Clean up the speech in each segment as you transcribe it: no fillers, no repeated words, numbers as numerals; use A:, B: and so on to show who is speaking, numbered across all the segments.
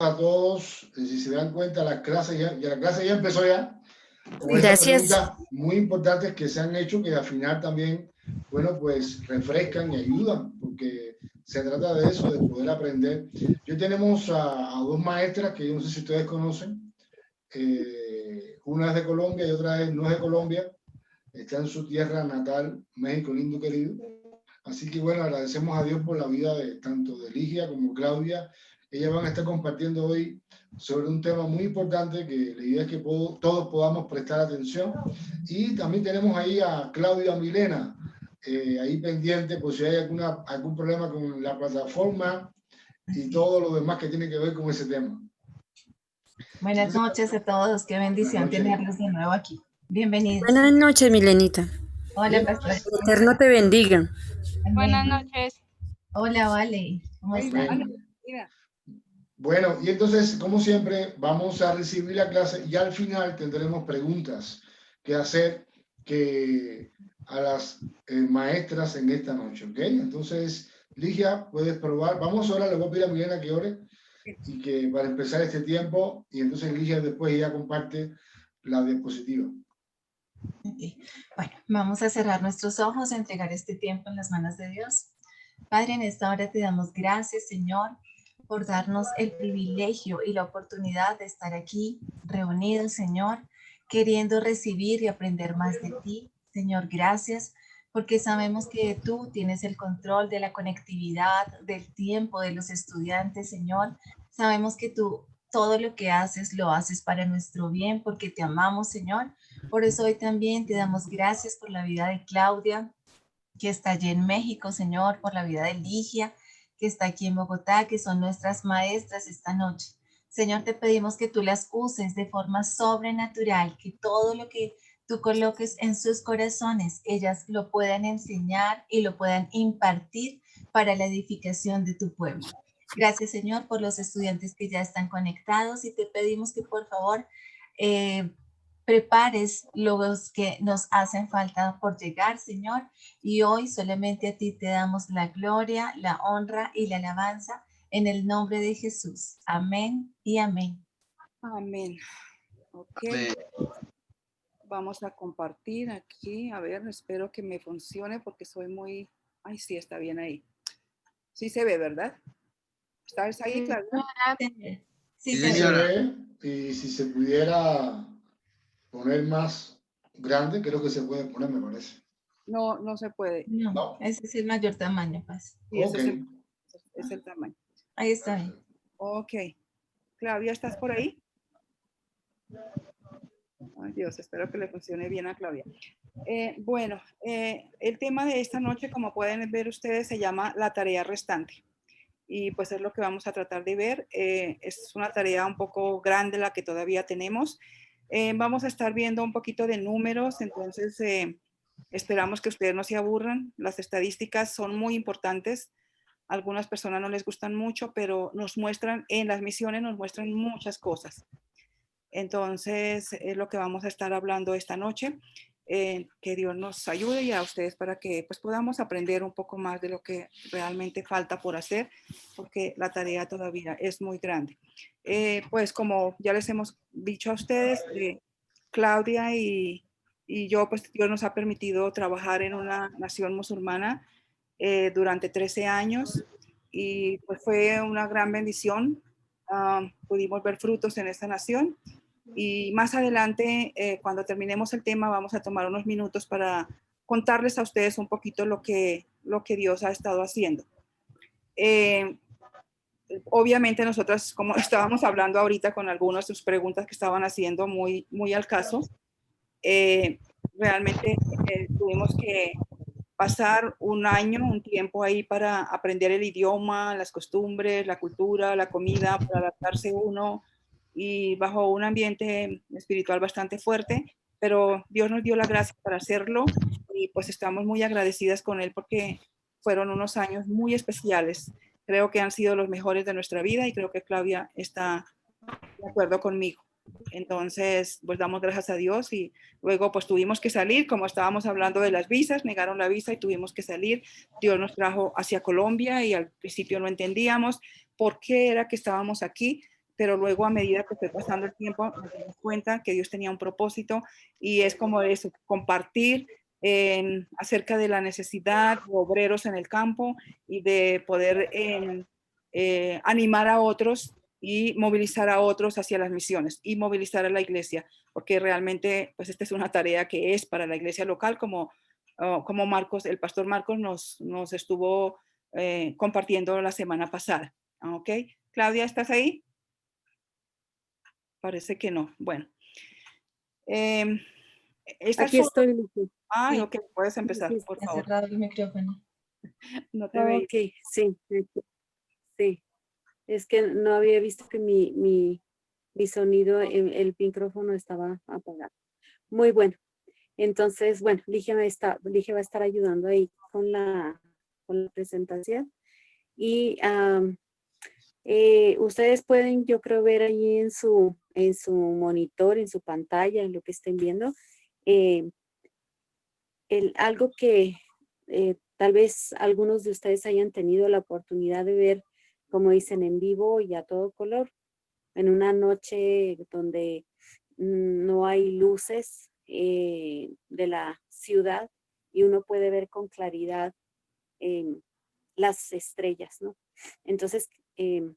A: a todos. Si se dan cuenta, la clase ya empezó ya. Con estas
B: Gracias.
A: preguntas muy importantes que se han hecho, que al final también, bueno, pues refrescan y ayudan, porque se trata de eso, de poder aprender. Yo tenemos a dos maestras que yo no sé si ustedes conocen. Una es de Colombia y otra no es de Colombia. Está en su tierra natal, México lindo querido. Así que bueno, agradecemos a Dios por la vida de tanto de Ligia como Claudia. Ellas van a estar compartiendo hoy sobre un tema muy importante que la idea es que todos podamos prestar atención. Y también tenemos ahí a Claudia Milena, ahí pendiente por si hay algún problema con la plataforma y todo lo demás que tiene que ver con ese tema.
C: Buenas noches a todos, qué bendición tenerlos de nuevo aquí. Bienvenidos.
B: Buenas noches, Milenita.
C: Hola, pastor.
B: El Eterno te bendiga.
D: Buenas noches.
C: Hola, Vale. ¿Cómo están?
A: Bueno, y entonces, como siempre, vamos a recibir la clase y al final tendremos preguntas que hacer a las maestras en esta noche, ¿ok? Entonces, Ligia, puedes probar. Vamos ahora, le voy a pedir a Milena que ore y que para empezar este tiempo, y entonces Ligia después ya comparte la diapositiva.
C: Okay. Bueno, vamos a cerrar nuestros ojos, a entregar este tiempo en las manos de Dios. Padre, en esta hora te damos gracias, Señor, por darnos el privilegio y la oportunidad de estar aquí reunidos, Señor, queriendo recibir y aprender más de ti. Señor, gracias, porque sabemos que tú tienes el control de la conectividad, del tiempo de los estudiantes, Señor. Sabemos que tú todo lo que haces, lo haces para nuestro bien, porque te amamos, Señor. Por eso hoy también te damos gracias por la vida de Claudia, que está allí en México, Señor, por la vida de Ligia, que está aquí en Bogotá, que son nuestras maestras esta noche. Señor, te pedimos que tú las uses de forma sobrenatural, que todo lo que tú coloques en sus corazones, ellas lo puedan enseñar y lo puedan impartir para la edificación de tu pueblo. Gracias, Señor, por los estudiantes que ya están conectados y te pedimos que por favor prepares los que nos hacen falta por llegar, Señor, y hoy solamente a ti te damos la gloria, la honra y la alabanza en el nombre de Jesús. Amén y amén.
E: Amén. Ok.
F: Amén.
E: Vamos a compartir aquí. A ver, espero que me funcione porque soy muy... Ay, sí, está bien ahí. Sí se ve, ¿verdad? ¿Estás ahí, Claudia?
C: Sí,
A: Se
C: señor.
A: ve, y si se pudiera poner más grande, creo que se puede poner, me parece.
E: No, no se puede.
C: No, ese es el mayor tamaño, pues.
E: Sí,
A: Ok.
E: es el tamaño.
C: Ahí está bien.
E: Ok. Claudia, ¿estás por ahí? Ay, Dios, espero que le funcione bien a Claudia. Bueno, el tema de esta noche, como pueden ver ustedes, se llama la tarea restante. Y pues es lo que vamos a tratar de ver. Es una tarea un poco grande la que todavía tenemos. Vamos a estar viendo un poquito de números, entonces esperamos que ustedes no se aburran. Las estadísticas son muy importantes. A algunas personas no les gustan mucho, pero nos muestran, en las misiones nos muestran muchas cosas. Entonces, es lo que vamos a estar hablando esta noche. Que Dios nos ayude y a ustedes para que pues, podamos aprender un poco más de lo que realmente falta por hacer, porque la tarea todavía es muy grande. Pues como ya les hemos dicho a ustedes, Claudia y yo, pues Dios nos ha permitido trabajar en una nación musulmana durante 13 años y pues fue una gran bendición. Pudimos ver frutos en esta nación. Y más adelante, cuando terminemos el tema, vamos a tomar unos minutos para contarles a ustedes un poquito lo que Dios ha estado haciendo. Obviamente nosotras, como estábamos hablando ahorita con algunas de sus preguntas que estaban haciendo muy, muy al caso, realmente tuvimos que pasar un tiempo ahí para aprender el idioma, las costumbres, la cultura, la comida, para adaptarse uno y bajo un ambiente espiritual bastante fuerte, pero Dios nos dio la gracia para hacerlo y pues estamos muy agradecidas con Él porque fueron unos años muy especiales. Creo que han sido los mejores de nuestra vida y creo que Claudia está de acuerdo conmigo. Entonces, pues damos gracias a Dios y luego pues tuvimos que salir, como estábamos hablando de las visas, negaron la visa y tuvimos que salir. Dios nos trajo hacia Colombia y al principio no entendíamos por qué era que estábamos aquí, pero luego a medida que fue pasando el tiempo nos dimos cuenta que Dios tenía un propósito y es como eso, compartir acerca de la necesidad de obreros en el campo y de poder animar a otros y movilizar a otros hacia las misiones y movilizar a la iglesia, porque realmente pues esta es una tarea que es para la iglesia local, como Marcos, el pastor Marcos nos estuvo compartiendo la semana pasada. ¿Ok? Claudia, ¿estás ahí? Parece que no. Bueno. ¿Estás
F: Aquí
E: solo?
F: estoy, Lucy.
E: Ay,
C: Sí,
E: ok, puedes empezar,
F: Sí,
E: por
C: ha
E: favor.
C: cerrado el micrófono.
E: No te veía.
F: ok, sí, sí. Es que no había visto que mi sonido, el micrófono estaba apagado. Muy bueno. Entonces, bueno, Ligia va a estar ayudando ahí con la presentación. Y ustedes pueden, yo creo, ver ahí en su monitor, en su pantalla, en lo que estén viendo, eh, algo que tal vez algunos de ustedes hayan tenido la oportunidad de ver, como dicen, en vivo y a todo color, en una noche donde no hay luces de la ciudad y uno puede ver con claridad las estrellas, ¿no? Entonces, en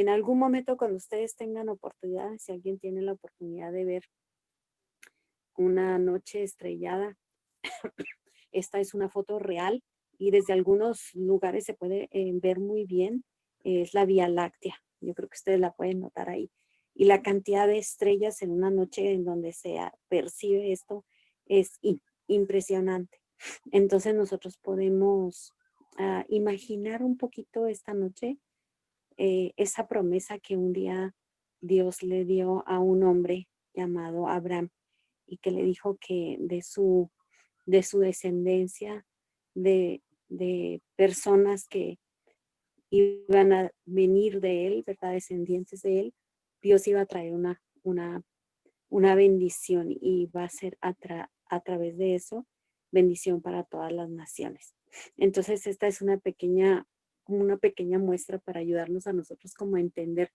F: algún momento cuando ustedes tengan oportunidad, si alguien tiene la oportunidad de ver una noche estrellada, esta es una foto real y desde algunos lugares se puede ver muy bien. Es la Vía Láctea. Yo creo que ustedes la pueden notar ahí. Y la cantidad de estrellas en una noche en donde se percibe esto es impresionante. Entonces nosotros podemos imaginar un poquito esta noche esa promesa que un día Dios le dio a un hombre llamado Abraham y que le dijo que de su descendencia, de personas que iban a venir de él, ¿verdad? Descendientes de él, Dios iba a traer una bendición y va a ser a través de eso bendición para todas las naciones. Entonces, esta es una pequeña muestra para ayudarnos a nosotros como a entender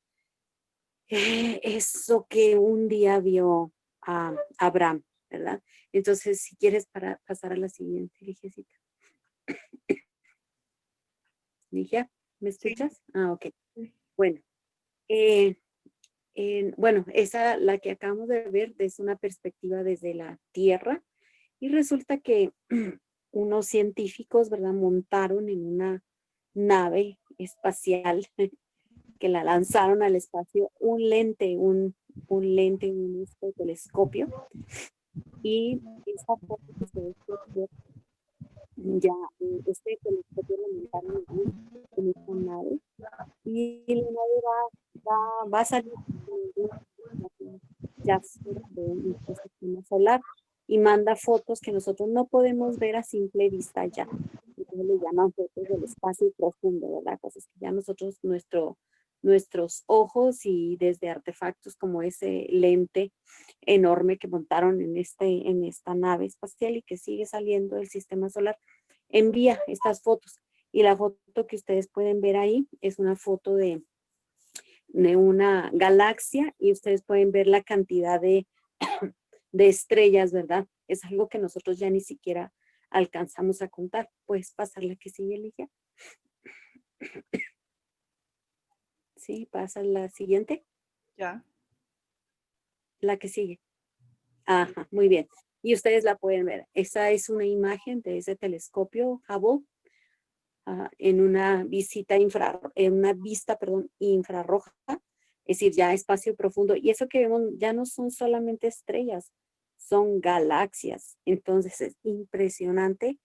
F: eso que un día vio a Abraham, ¿verdad? Entonces, si quieres pasar a la siguiente, Ligiecita. Ligia, ¿me
E: Sí.
F: escuchas? Ah, ok. Bueno, eh, bueno, la que acabamos de ver es una perspectiva desde la Tierra y resulta que unos científicos, ¿verdad? Montaron en una nave espacial que la lanzaron al espacio un lente, un telescopio y esta foto que ustedes pueden ver, ya este telescopio lo montaron en esta nave y la nave va a salir ya de nuestro sistema solar y manda fotos que nosotros no podemos ver a simple vista ya. Entonces le llaman fotos del espacio profundo, ¿verdad? Cosas que ya nosotros, nuestros ojos y desde artefactos como ese lente enorme que montaron en esta nave espacial y que sigue saliendo del sistema solar, envía estas fotos. Y la foto que ustedes pueden ver ahí es una foto de una galaxia y ustedes pueden ver la cantidad de estrellas, ¿verdad? Es algo que nosotros ya ni siquiera alcanzamos a contar. ¿Puedes pasar la que sigue, Ligia? Sí, pasa la siguiente.
E: Ya.
F: La que sigue. Ajá, muy bien. Y ustedes la pueden ver. Esa es una imagen de ese telescopio Hubble en una vista infrarroja, es decir, ya espacio profundo. Y eso que vemos ya no son solamente estrellas, son galaxias. Entonces es impresionante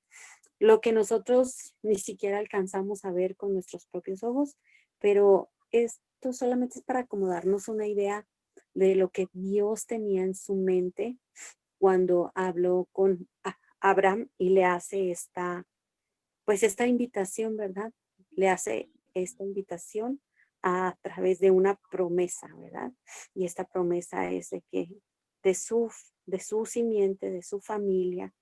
F: lo que nosotros ni siquiera alcanzamos a ver con nuestros propios ojos, pero esto solamente es para acomodarnos una idea de lo que Dios tenía en su mente cuando habló con Abraham y le hace esta invitación, ¿verdad? Le hace esta invitación a través de una promesa, ¿verdad? Y esta promesa es de que de su simiente, de su familia,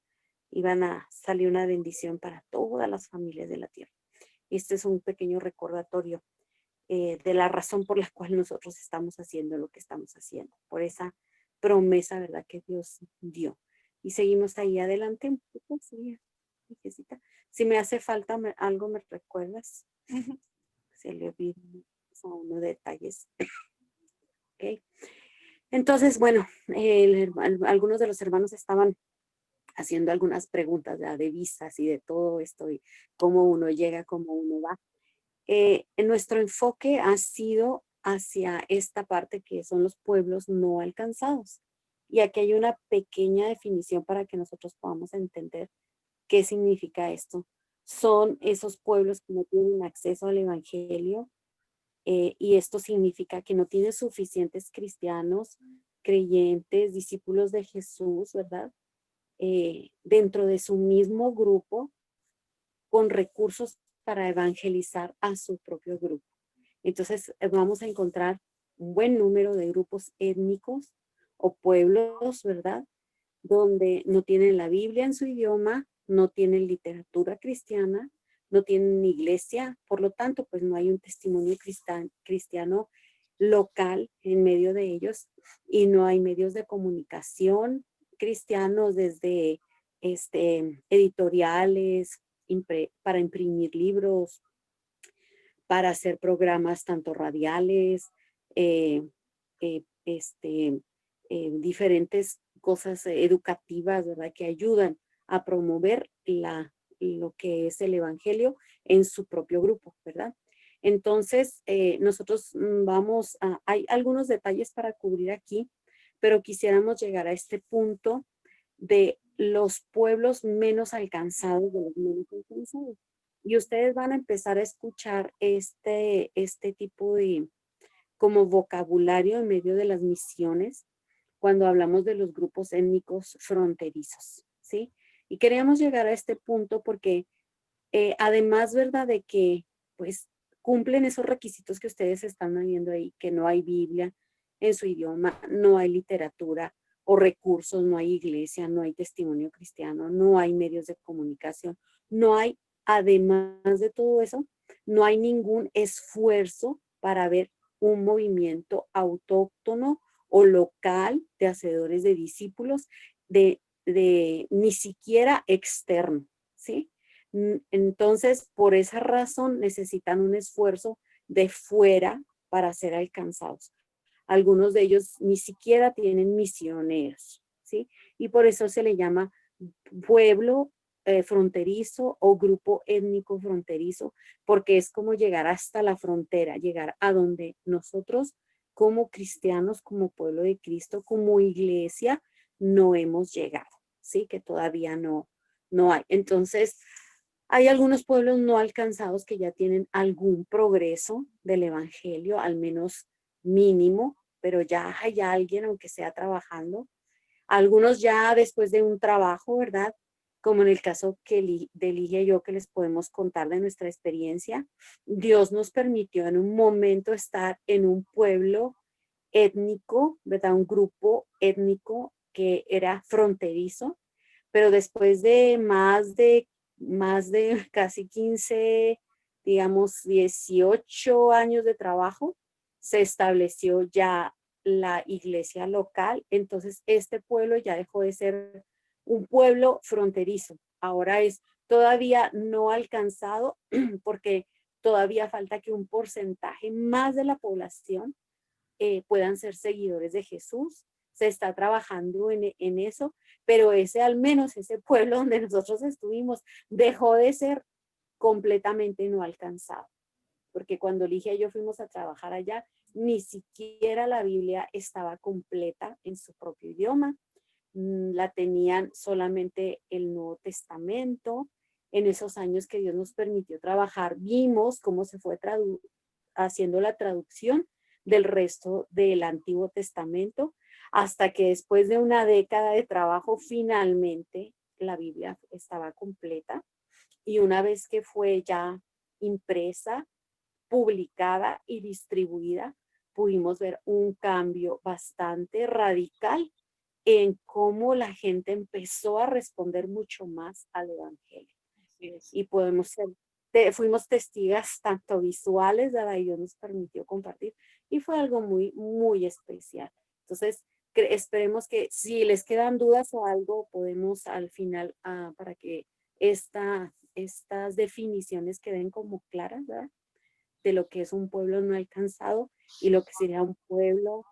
F: iban a salir una bendición para todas las familias de la tierra. Este es un pequeño recordatorio. de la razón por la cual nosotros estamos haciendo lo que estamos haciendo, por esa promesa, ¿verdad?, que Dios dio. Y seguimos ahí adelante un poco, sí, Jessica. Si me hace falta algo, ¿me recuerdas?
E: Ujú.
F: Se le olvidó a uno detalles. Ok. Entonces, bueno, algunos de los hermanos estaban haciendo algunas preguntas de visas y de todo esto, y cómo uno llega, cómo uno va. Nuestro enfoque ha sido hacia esta parte que son los pueblos no alcanzados. Y aquí hay una pequeña definición para que nosotros podamos entender qué significa esto. Son esos pueblos que no tienen acceso al evangelio, y esto significa que no tienen suficientes cristianos, creyentes, discípulos de Jesús, ¿verdad? Dentro de su mismo grupo, con recursos para evangelizar a su propio grupo. Entonces vamos a encontrar un buen número de grupos étnicos o pueblos, ¿verdad?, donde no tienen la Biblia en su idioma, no tienen literatura cristiana, no tienen iglesia, por lo tanto, pues no hay un testimonio cristiano local en medio de ellos, y no hay medios de comunicación cristianos desde editoriales, para imprimir libros, para hacer programas tanto radiales, eh, diferentes cosas educativas, ¿verdad?, que ayudan a promover lo que es el evangelio en su propio grupo, ¿verdad? Entonces, nosotros hay algunos detalles para cubrir aquí, pero quisiéramos llegar a este punto de los pueblos menos alcanzados, de los menos alcanzados. Y ustedes van a empezar a escuchar este tipo de como vocabulario en medio de las misiones cuando hablamos de los grupos étnicos fronterizos, ¿sí? Y queríamos llegar a este punto porque además, ¿verdad?, de que pues cumplen esos requisitos que ustedes están viendo ahí, que no hay Biblia en su idioma, no hay literatura o recursos, no hay iglesia, no hay testimonio cristiano, no hay medios de comunicación, no hay, además de todo eso, no hay ningún esfuerzo para ver un movimiento autóctono o local de hacedores de discípulos, de ni siquiera externo, ¿sí? Entonces, por esa razón necesitan un esfuerzo de fuera para ser alcanzados. Algunos de ellos ni siquiera tienen misioneros, ¿sí? Y por eso se le llama pueblo fronterizo o grupo étnico fronterizo, porque es como llegar hasta la frontera, llegar a donde nosotros como cristianos, como pueblo de Cristo, como iglesia, no hemos llegado, ¿sí? Que todavía no hay. Entonces, hay algunos pueblos no alcanzados que ya tienen algún progreso del evangelio, al menos mínimo, pero ya hay alguien, aunque sea trabajando. Algunos ya después de un trabajo, ¿verdad?, como en el caso de Ligia y yo, que les podemos contar de nuestra experiencia, Dios nos permitió en un momento estar en un pueblo étnico, ¿verdad?, un grupo étnico que era fronterizo, pero después de más de casi 15, digamos 18 años de trabajo, se estableció ya la iglesia local. Entonces este pueblo ya dejó de ser un pueblo fronterizo. Ahora es todavía no alcanzado porque todavía falta que un porcentaje más de la población puedan ser seguidores de Jesús. Se está trabajando en eso, pero al menos ese pueblo donde nosotros estuvimos dejó de ser completamente no alcanzado. Porque cuando Ligia y yo fuimos a trabajar allá, ni siquiera la Biblia estaba completa en su propio idioma. La tenían solamente el Nuevo Testamento. En esos años que Dios nos permitió trabajar, vimos cómo se fue haciendo la traducción del resto del Antiguo Testamento, hasta que después de una década de trabajo, finalmente la Biblia estaba completa. Y una vez que fue ya impresa, publicada y distribuida, pudimos ver un cambio bastante radical en cómo la gente empezó a responder mucho más al evangelio.
E: Así es.
F: Y podemos ser fuimos testigas tanto visuales, ¿verdad? Y Dios nos permitió compartir y fue algo muy, muy especial. Entonces, esperemos que si les quedan dudas o algo, podemos al final, para que estas definiciones queden como claras, ¿verdad? De lo que es un pueblo no alcanzado y lo que sería un pueblo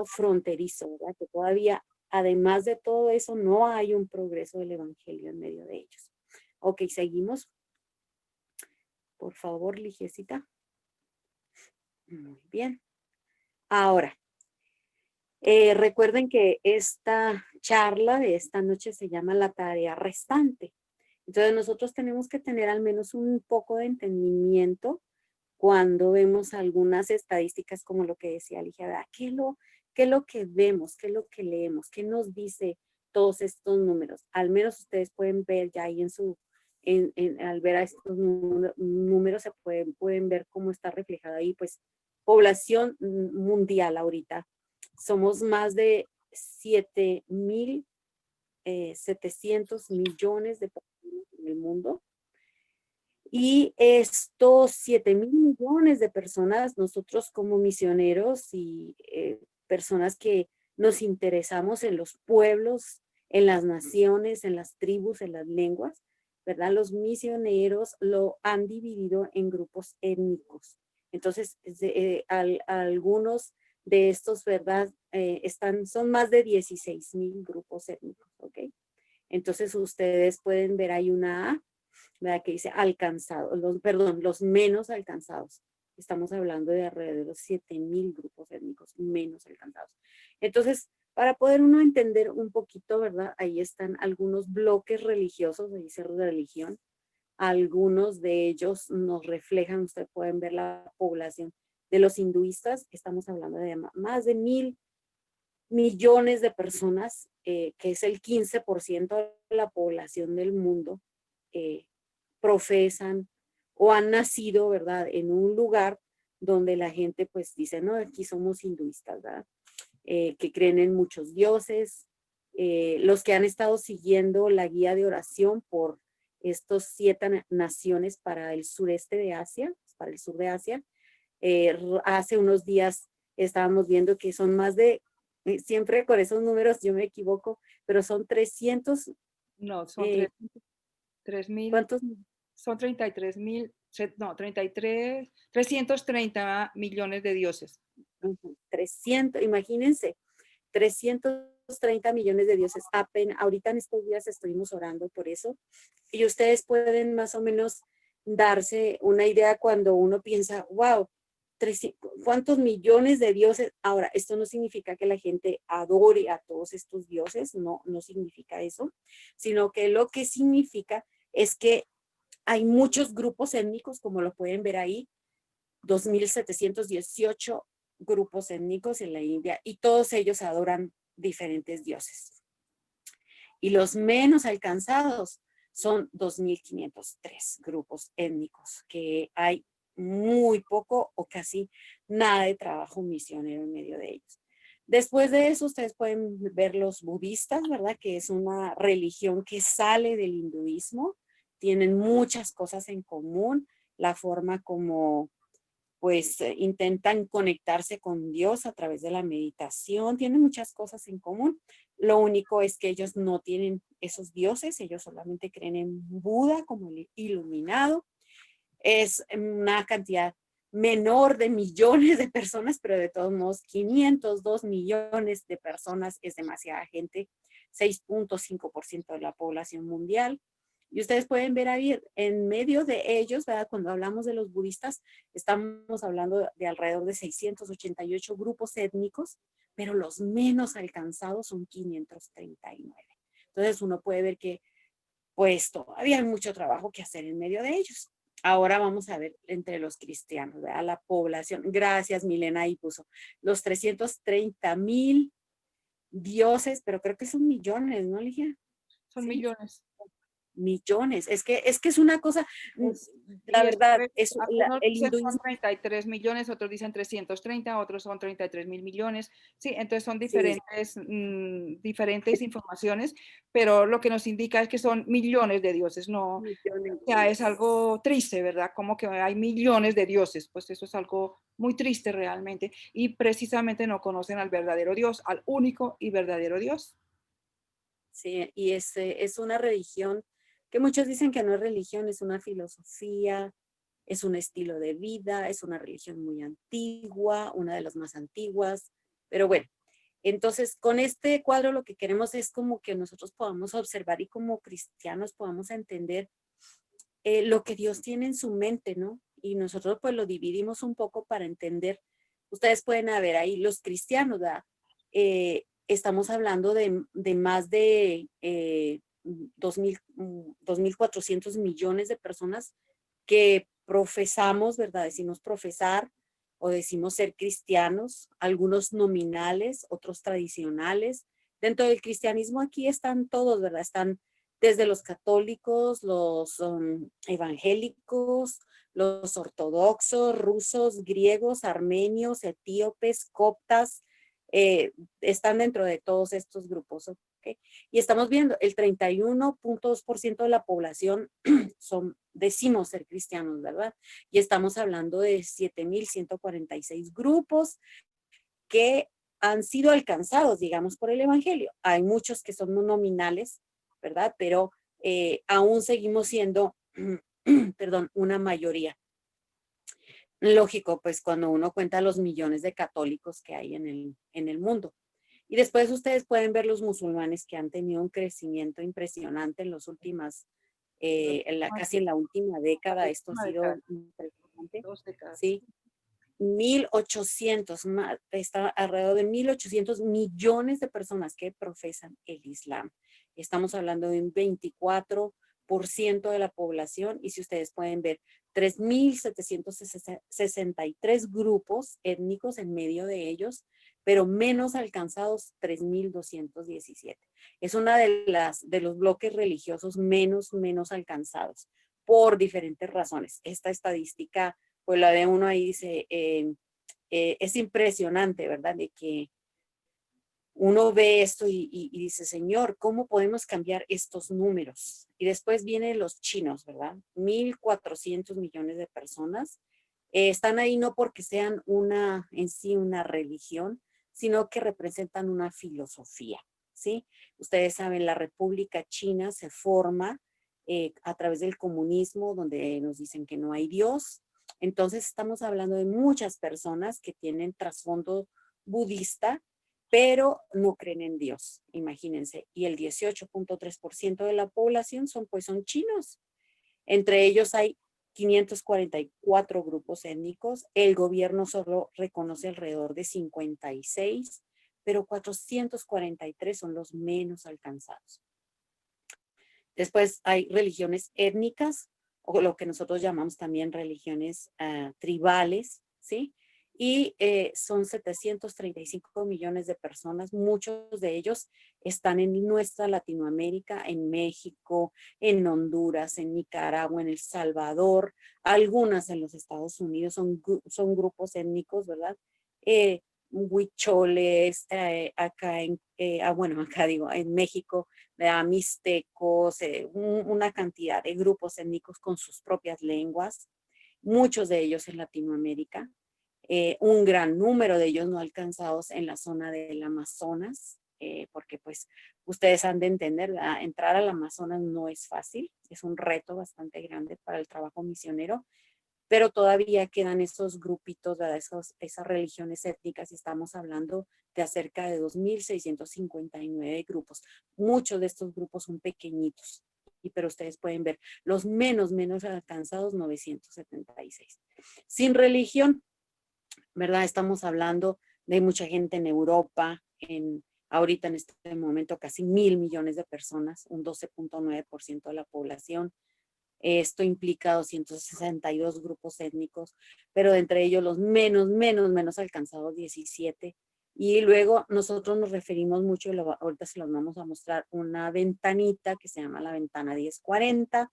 F: fronterizo, ¿verdad? Que todavía, además de todo eso, no hay un progreso del evangelio en medio de ellos. Ok, seguimos. Por favor, Ligiecita. Muy bien. Ahora, recuerden que esta charla de esta noche se llama la tarea restante. Entonces nosotros tenemos que tener al menos un poco de entendimiento cuando vemos algunas estadísticas como lo que decía Ligia, ¿verdad? ¿Qué es lo que vemos? ¿Qué es lo que leemos? ¿Qué nos dice todos estos números? Al menos ustedes pueden ver ya ahí al ver a estos números se pueden ver cómo está reflejada ahí, pues población mundial ahorita. Somos más de 7.700 millones de personas en el mundo. Y estos 7.000 millones de personas, nosotros como misioneros y personas que nos interesamos en los pueblos, en las naciones, en las tribus, en las lenguas, ¿verdad? Los misioneros lo han dividido en grupos étnicos. Entonces, algunos de estos, ¿verdad? Son más de 16.000 grupos étnicos, ¿ok? Entonces, ustedes pueden ver ahí una A, ¿verdad? Que dice alcanzados, los menos alcanzados. Estamos hablando de alrededor de 7.000 grupos étnicos menos alcanzados. Entonces, para poder uno entender un poquito, ¿verdad? Ahí están algunos bloques religiosos, dice religión. Algunos de ellos nos reflejan, ustedes pueden ver la población de los hinduistas. Estamos hablando de más de 1.000 millones de personas, que es el 15% de la población del mundo, profesan o han nacido, ¿verdad? En un lugar donde la gente pues dice, no, aquí somos hinduistas, ¿verdad? Que creen en muchos dioses. Los que han estado siguiendo la guía de oración por estos 7 naciones para el sureste de Asia, para el sur de Asia, hace unos días estábamos viendo que son más de, siempre con esos números yo me equivoco, pero son 300.
E: No, son 3.000.
F: ¿Cuántos?
E: Son 33.000, no, 330 millones de dioses.
F: 300, imagínense, 330 millones de dioses. Ahorita en estos días estuvimos orando por eso y ustedes pueden más o menos darse una idea cuando uno piensa, wow, ¿cuántos millones de dioses? Ahora, esto no significa que la gente adore a todos estos dioses, no significa eso, sino que lo que significa es que hay muchos grupos étnicos, como lo pueden ver ahí, 2.718 grupos étnicos en la India, y todos ellos adoran diferentes dioses. Y los menos alcanzados son 2.503 grupos étnicos, que hay muy poco o casi nada de trabajo misionero en medio de ellos. Después de eso, ustedes pueden ver los budistas, ¿verdad? Que es una religión que sale del hinduismo. Tienen muchas cosas en común, la forma como pues intentan conectarse con Dios a través de la meditación, tienen muchas cosas en común. Lo único es que ellos no tienen esos dioses, ellos solamente creen en Buda como el iluminado. Es una cantidad menor de millones de personas, pero de todos modos 502 millones de personas es demasiada gente, 6.5% de la población mundial. Y ustedes pueden ver ahí en medio de ellos, ¿verdad? Cuando hablamos de los budistas, estamos hablando de alrededor de 688 grupos étnicos, pero los menos alcanzados son 539. Entonces uno puede ver que pues todavía hay mucho trabajo que hacer en medio de ellos. Ahora vamos a ver entre los cristianos, ¿verdad? La población. Gracias, Milena, ahí puso los 330.000 dioses, pero creo que son millones, ¿no, Ligia?
E: Son
F: ¿Sí?
E: millones.
F: millones. Es que es una cosa, la
E: Y
F: verdad,
E: algunos
F: el
E: dicen son
F: hinduismo,
E: 33 millones, otros dicen 330, otros son 33.000 millones. Sí, entonces son
F: sí,
E: diferentes informaciones, pero lo que nos indica es que son millones de dioses, no, o
F: millones.
E: sea, es algo triste, ¿verdad? Como que hay millones de dioses, pues eso es algo muy triste realmente. Y precisamente no conocen al verdadero Dios, al único y verdadero Dios.
F: Sí, y es una religión que muchos dicen que no es religión, es una filosofía, es un estilo de vida, es una religión muy antigua, una de las más antiguas, pero bueno, entonces con este cuadro lo que queremos es como que nosotros podamos observar y como cristianos podamos entender lo que Dios tiene en su mente, ¿no? Y nosotros pues lo dividimos un poco para entender, ustedes pueden ver ahí los cristianos, ¿verdad? Estamos hablando de más de 2.400 millones de personas que profesamos, ¿verdad? Decimos profesar o decimos ser cristianos, algunos nominales, otros tradicionales. Dentro del cristianismo aquí están todos, ¿verdad? Están desde los católicos, los evangélicos, los ortodoxos, rusos, griegos, armenios, etíopes, coptas, están dentro de todos estos grupos. ¿Okay? Y estamos viendo, el 31.2% de la población decimos ser cristianos, ¿verdad? Y estamos hablando de 7.146 grupos que han sido alcanzados, digamos, por el evangelio. Hay muchos que son nominales, ¿verdad? Pero aún seguimos siendo, perdón, una mayoría. Lógico, pues cuando uno cuenta los millones de católicos que hay en el mundo. Y después ustedes pueden ver los musulmanes que han tenido un crecimiento impresionante en las últimas, casi en la última década. Esto ha sido impresionante.
E: 2 décadas.
F: Sí. 1.800, está alrededor de 1.800 millones de personas que profesan el Islam. Estamos hablando de un 24% de la población y si ustedes pueden ver, 3.763 grupos étnicos en medio de ellos, pero menos alcanzados 3.217. Es una de los bloques religiosos menos alcanzados por diferentes razones. Esta estadística pues la de uno ahí dice, es impresionante, ¿verdad? De que uno ve esto y dice, Señor, ¿cómo podemos cambiar estos números? Y después vienen los chinos, ¿verdad? 1.400 millones de personas. Están ahí no porque sean en sí una religión, sino que representan una filosofía, ¿sí? Ustedes saben, la República China se forma a través del comunismo, donde nos dicen que no hay Dios. Entonces estamos hablando de muchas personas que tienen trasfondo budista, pero no creen en Dios, imagínense. Y el 18.3% de la población son chinos. Entre ellos hay 544 grupos étnicos. El gobierno solo reconoce alrededor de 56, pero 443 son los menos alcanzados. Después hay religiones étnicas, o lo que nosotros llamamos también religiones tribales, ¿sí? Y son 735 millones de personas, muchos de ellos están en nuestra Latinoamérica, en México, en Honduras, en Nicaragua, en El Salvador, algunas en los Estados Unidos, son grupos étnicos, ¿verdad? Huicholes, acá en México, mixtecos, una cantidad de grupos étnicos con sus propias lenguas, muchos de ellos en Latinoamérica, un gran número de ellos no alcanzados en la zona del Amazonas, porque pues ustedes han de entender, ¿verdad? Entrar al Amazonas no es fácil, es un reto bastante grande para el trabajo misionero, pero todavía quedan esos grupitos, ¿verdad? Esas religiones étnicas y estamos hablando de acerca de 2.659 grupos. Muchos de estos grupos son pequeñitos, pero ustedes pueden ver los menos alcanzados, 976. Sin religión, ¿verdad? Estamos hablando de mucha gente en Europa, ahorita en este momento casi 1.000 millones de personas, un 12.9% de la población. Esto implica 262 grupos étnicos, pero de entre ellos los menos alcanzados, 17, Y luego nosotros nos referimos mucho, y ahorita se los vamos a mostrar, una ventanita que se llama la ventana 1040.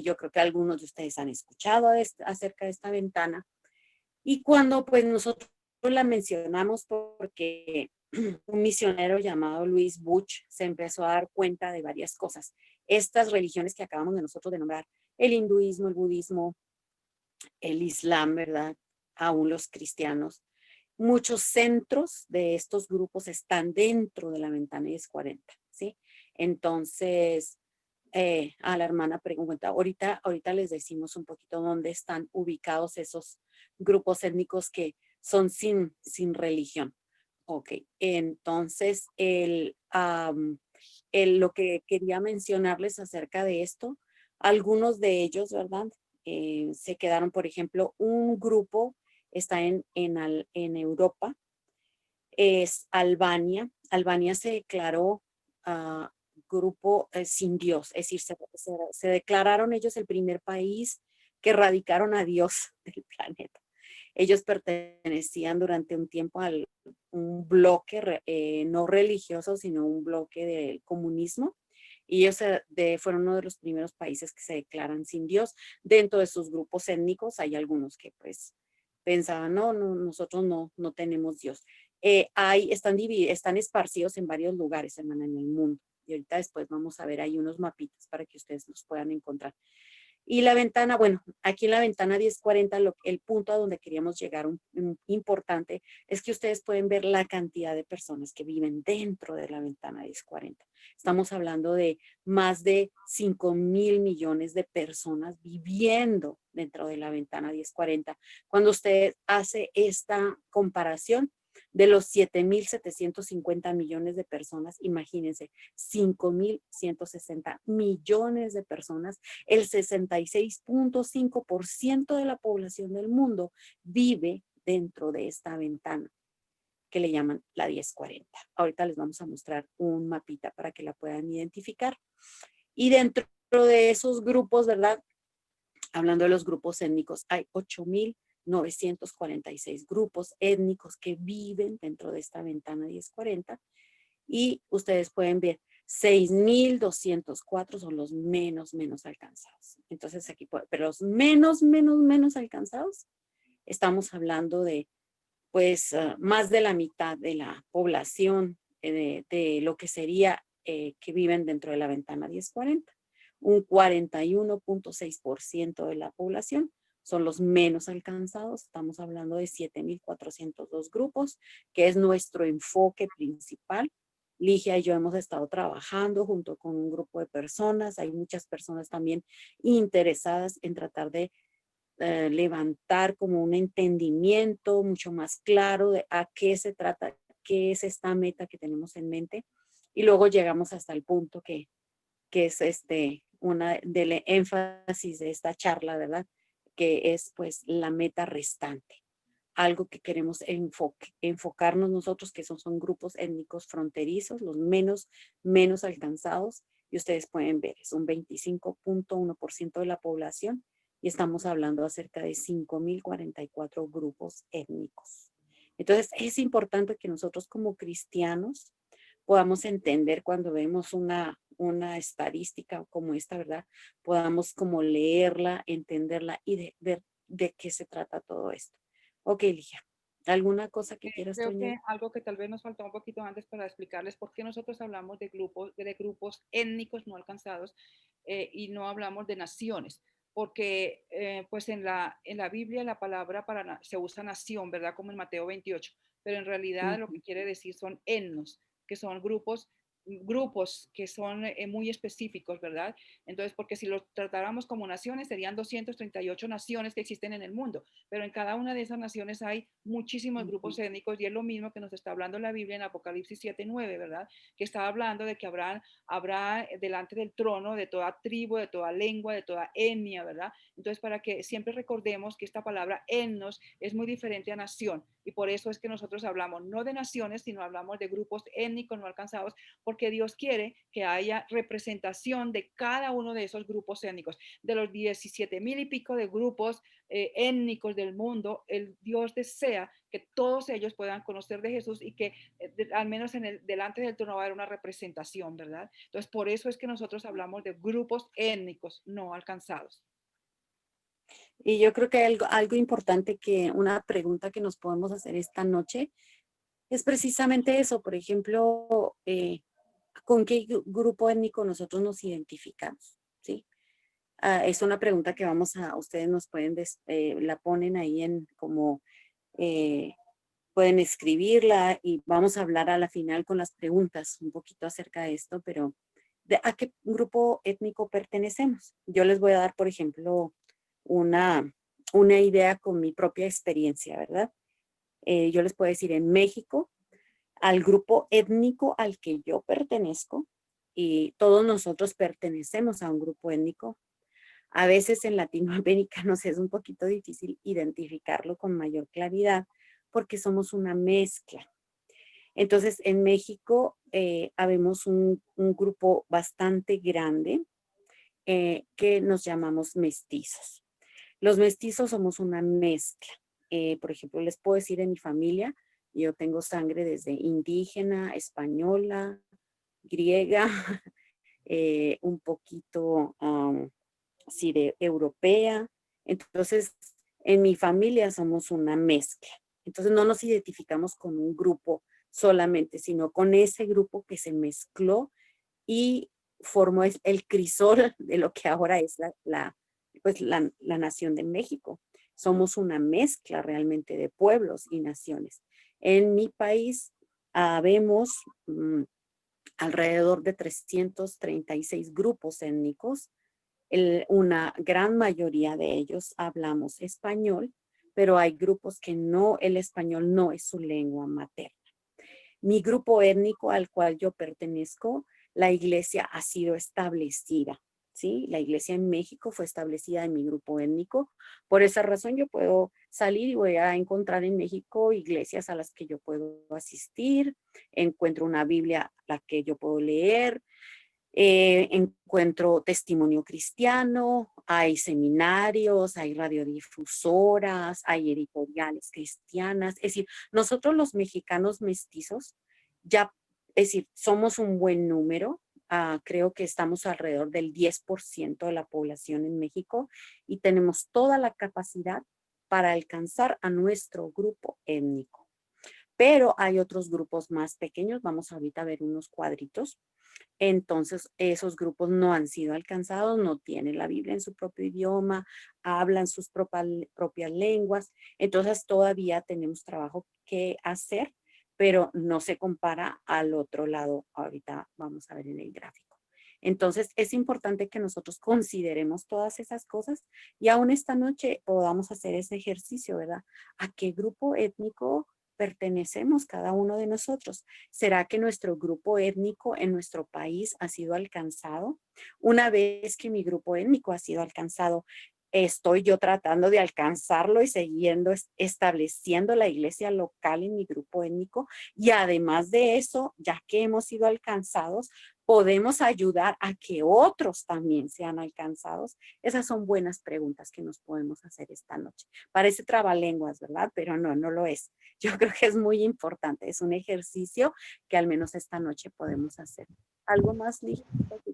F: Yo creo que algunos de ustedes han escuchado acerca de esta ventana. Y cuando pues nosotros la mencionamos porque un misionero llamado Louis Butch se empezó a dar cuenta de varias cosas. Estas religiones que acabamos de nosotros de nombrar, el hinduismo, el budismo, el islam, ¿verdad? Aún los cristianos. Muchos centros de estos grupos están dentro de la ventana 1040, ¿sí? Entonces, a la hermana pregunta, ahorita les decimos un poquito dónde están ubicados esos grupos étnicos que son sin religión. Ok, entonces lo que quería mencionarles acerca de esto, algunos de ellos, ¿verdad? Se quedaron, por ejemplo, un grupo está en Europa, es Albania. Albania se declaró grupo sin Dios, es decir, se declararon ellos el primer país que erradicaron a Dios del planeta. Ellos pertenecían durante un tiempo a un bloque no religioso, sino un bloque del comunismo. Y ellos fueron uno de los primeros países que se declaran sin Dios. Dentro de sus grupos étnicos hay algunos que pues pensaban, no, nosotros no tenemos Dios. Están esparcidos en varios lugares, hermana, en el mundo. Y ahorita después vamos a ver ahí unos mapitas para que ustedes los puedan encontrar. Y la ventana, bueno, aquí en la ventana 1040, el punto a donde queríamos llegar importante es que ustedes pueden ver la cantidad de personas que viven dentro de la ventana 1040. Estamos hablando de más de 5.000 millones de personas viviendo dentro de la ventana 1040. Cuando usted hace esta comparación, de los 7.750 millones de personas, imagínense, 5.160 millones de personas, el 66.5% de la población del mundo vive dentro de esta ventana que le llaman la 1040. Ahorita les vamos a mostrar un mapita para que la puedan identificar. Y dentro de esos grupos, ¿verdad? Hablando de los grupos étnicos, hay 8.946 grupos étnicos que viven dentro de esta ventana 1040 y ustedes pueden ver 6.204 son los menos alcanzados. Entonces aquí, pero los menos alcanzados, estamos hablando de pues más de la mitad de la población de lo que sería que viven dentro de la ventana 1040. Un 41.6% de la población son los menos alcanzados. Estamos hablando de 7.402 grupos, que es nuestro enfoque principal. Ligia y yo hemos estado trabajando junto con un grupo de personas. Hay muchas personas también interesadas en tratar de levantar como un entendimiento mucho más claro de a qué se trata, qué es esta meta que tenemos en mente. Y luego llegamos hasta el punto que es una del énfasis de esta charla, ¿verdad? Que es pues la meta restante. Algo que queremos enfocarnos nosotros, que son grupos étnicos fronterizos, los menos alcanzados. Y ustedes pueden ver, es un 25.1% de la población y estamos hablando acerca de 5.044 grupos étnicos. Entonces es importante que nosotros como cristianos podamos entender cuando vemos una estadística como esta, ¿verdad? Podamos como leerla, entenderla y ver de qué se trata todo esto. Ok, Ligia, ¿alguna cosa que quieras
E: Creo
F: añadir?
E: que algo que tal vez nos faltó un poquito antes para explicarles por qué nosotros hablamos de grupos étnicos no alcanzados y no hablamos de naciones. Porque pues en la Biblia la palabra se usa nación, ¿verdad? Como en Mateo 28, pero en realidad lo que quiere decir son etnos, que son grupos que son muy específicos, ¿verdad? Entonces, porque si los tratáramos como naciones, serían 238 naciones que existen en el mundo, pero en cada una de esas naciones hay muchísimos grupos étnicos y es lo mismo que nos está hablando la Biblia en Apocalipsis 7:9, ¿verdad? Que está hablando de que habrá delante del trono de toda tribu, de toda lengua, de toda etnia, ¿verdad? Entonces, para que siempre recordemos que esta palabra etnos es muy diferente a nación. Y por eso es que nosotros hablamos no de naciones, sino hablamos de grupos étnicos no alcanzados, porque Dios quiere que haya representación de cada uno de esos grupos étnicos. De los 17,000 y pico de grupos étnicos del mundo, el Dios desea que todos ellos puedan conocer de Jesús y que al menos delante del trono va a haber una representación, ¿verdad? Entonces, por eso es que nosotros hablamos de grupos étnicos no alcanzados.
F: Y yo creo que hay algo importante, que una pregunta que nos podemos hacer esta noche es precisamente eso. Por ejemplo, ¿con qué grupo étnico nosotros nos identificamos? ¿Sí? Es una pregunta que ustedes nos pueden, la ponen ahí en como, pueden escribirla y vamos a hablar a la final con las preguntas un poquito acerca de esto, pero ¿a qué grupo étnico pertenecemos? Yo les voy a dar, por ejemplo, una idea con mi propia experiencia, ¿verdad? Yo les puedo decir, en México, al grupo étnico al que yo pertenezco, y todos nosotros pertenecemos a un grupo étnico. A veces en Latinoamérica nos es un poquito difícil identificarlo con mayor claridad porque somos una mezcla. Entonces, en México habemos un grupo bastante grande que nos llamamos mestizos. Los mestizos somos una mezcla. Por ejemplo, les puedo decir, en mi familia, yo tengo sangre desde indígena, española, griega, un poquito sí, de europea. Entonces, en mi familia somos una mezcla. Entonces, no nos identificamos con un grupo solamente, sino con ese grupo que se mezcló y formó el crisol de lo que ahora es la nación de México. Somos una mezcla realmente de pueblos y naciones. En mi país vemos alrededor de 336 grupos étnicos. Una gran mayoría de ellos hablamos español, pero hay grupos que el español no es su lengua materna. Mi grupo étnico al cual yo pertenezco, la iglesia ha sido establecida, ¿sí? La iglesia en México fue establecida en mi grupo étnico. Por esa razón yo puedo salir y voy a encontrar en México iglesias a las que yo puedo asistir, encuentro una Biblia la que yo puedo leer, encuentro testimonio cristiano, hay seminarios, hay radiodifusoras, hay editoriales cristianas. Es decir, nosotros los mexicanos mestizos es decir, somos un buen número. Creo que estamos alrededor del 10% de la población en México y tenemos toda la capacidad para alcanzar a nuestro grupo étnico. Pero hay otros grupos más pequeños, vamos ahorita a ver unos cuadritos. Entonces, esos grupos no han sido alcanzados, no tienen la Biblia en su propio idioma, hablan sus propias lenguas. Entonces, todavía tenemos trabajo que hacer, pero no se compara al otro lado. Ahorita vamos a ver en el gráfico. Entonces, es importante que nosotros consideremos todas esas cosas y aún esta noche podamos hacer ese ejercicio, ¿verdad? ¿A qué grupo étnico pertenecemos cada uno de nosotros? ¿Será que nuestro grupo étnico en nuestro país ha sido alcanzado? Una vez que mi grupo étnico ha sido alcanzado, ¿estoy yo tratando de alcanzarlo y estableciendo la iglesia local en mi grupo étnico? Y además de eso, ya que hemos sido alcanzados, ¿podemos ayudar a que otros también sean alcanzados? Esas son buenas preguntas que nos podemos hacer esta noche. Parece trabalenguas, ¿verdad? Pero no lo es. Yo creo que es muy importante. Es un ejercicio que al menos esta noche podemos hacer. ¿Algo más, Ligia?
E: Pues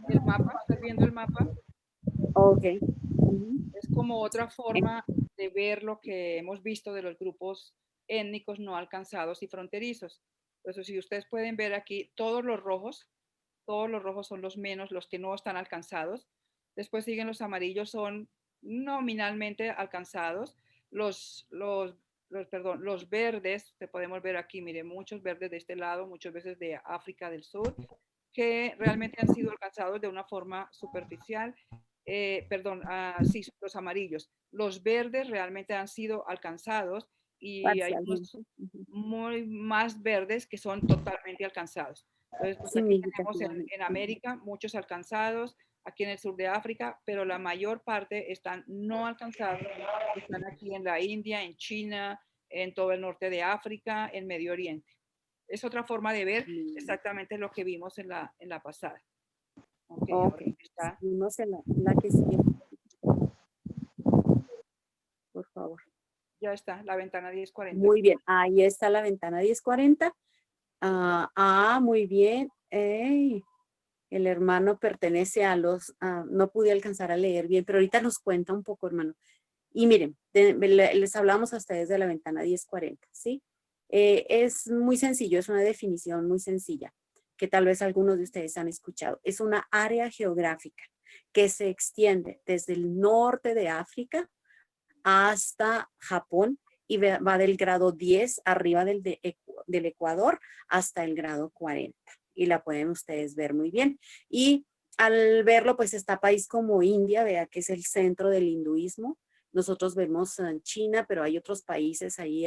E: el mapa, ¿estás viendo el mapa?
F: Ok.
E: Es como otra forma de ver lo que hemos visto de los grupos étnicos no alcanzados y fronterizos. Entonces, si ustedes pueden ver aquí, todos los rojos son los menos, los que no están alcanzados. Después siguen los amarillos, son nominalmente alcanzados. Los verdes, que podemos ver aquí, miren, muchos verdes de este lado, muchas veces de África del Sur, que realmente han sido alcanzados de una forma superficial. Sí, los amarillos. Los verdes realmente han sido alcanzados y hay unos muy más verdes que son totalmente alcanzados. Entonces, pues aquí tenemos en América muchos alcanzados, aquí en el sur de África, pero la mayor parte están no alcanzados, están aquí en la India, en China, en todo el norte de África, en Medio Oriente. Es otra forma de ver exactamente lo que vimos en la pasada. Ok, ahora
F: Ok,
E: está.
F: seguimos en la que sigue. Por favor.
E: Ya está, la ventana 1040.
F: Muy bien, ahí está la ventana 1040. Muy bien. Ey, el hermano pertenece a los, no pude alcanzar a leer bien, pero ahorita nos cuenta un poco, hermano. Y miren, les hablamos a ustedes de la ventana 1040, ¿sí? Es muy sencillo, es una definición muy sencilla, que tal vez algunos de ustedes han escuchado. Es una área geográfica que se extiende desde el norte de África hasta Japón y va del grado 10 arriba del Ecuador hasta el grado 40. Y la pueden ustedes ver muy bien. Y al verlo, pues está país como India, vea que es el centro del hinduismo. Nosotros vemos China, pero hay otros países ahí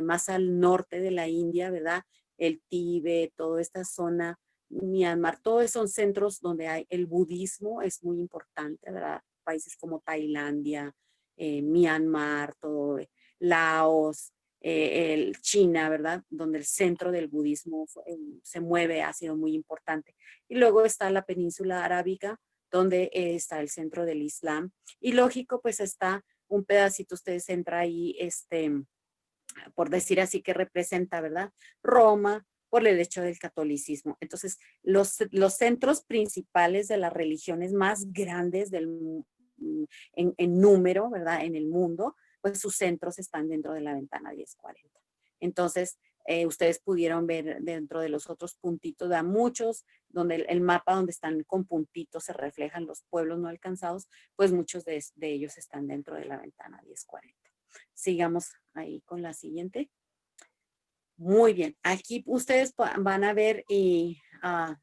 F: más al norte de la India, ¿verdad? El Tíbet, toda esta zona, Myanmar, todos esos centros donde hay el budismo es muy importante, ¿verdad? Países como Tailandia, Myanmar, todo, Laos, China, ¿verdad? Donde el centro del budismo se mueve, ha sido muy importante. Y luego está la península arábiga, donde está el centro del Islam. Y lógico, pues está un pedacito, ustedes entran ahí, por decir así, que representa, ¿verdad? Roma, por el hecho del catolicismo. Entonces, los centros principales de las religiones más grandes en número, ¿verdad? En el mundo, pues sus centros están dentro de la ventana 1040. Entonces, ustedes pudieron ver dentro de los otros puntitos, da muchos, donde el mapa donde están con puntitos se reflejan los pueblos no alcanzados, pues muchos de ellos están dentro de la ventana 1040. Sigamos ahí con la siguiente. Muy bien, aquí ustedes van a ver y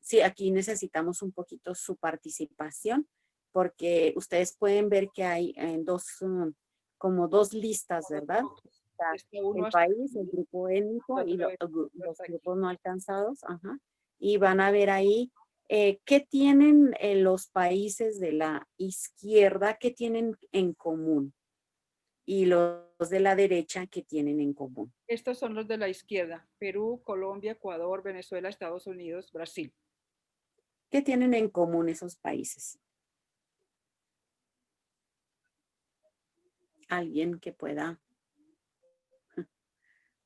F: sí, aquí necesitamos un poquito su participación porque ustedes pueden ver que hay como dos listas, ¿verdad? Está el país, el grupo étnico y los grupos no alcanzados. Ajá. Y van a ver ahí qué tienen los países de la izquierda, qué tienen en común y los de la derecha que tienen en común.
E: Estos son los de la izquierda: Perú, Colombia, Ecuador, Venezuela, Estados Unidos, Brasil.
F: ¿Qué tienen en común esos países? ¿Alguien que pueda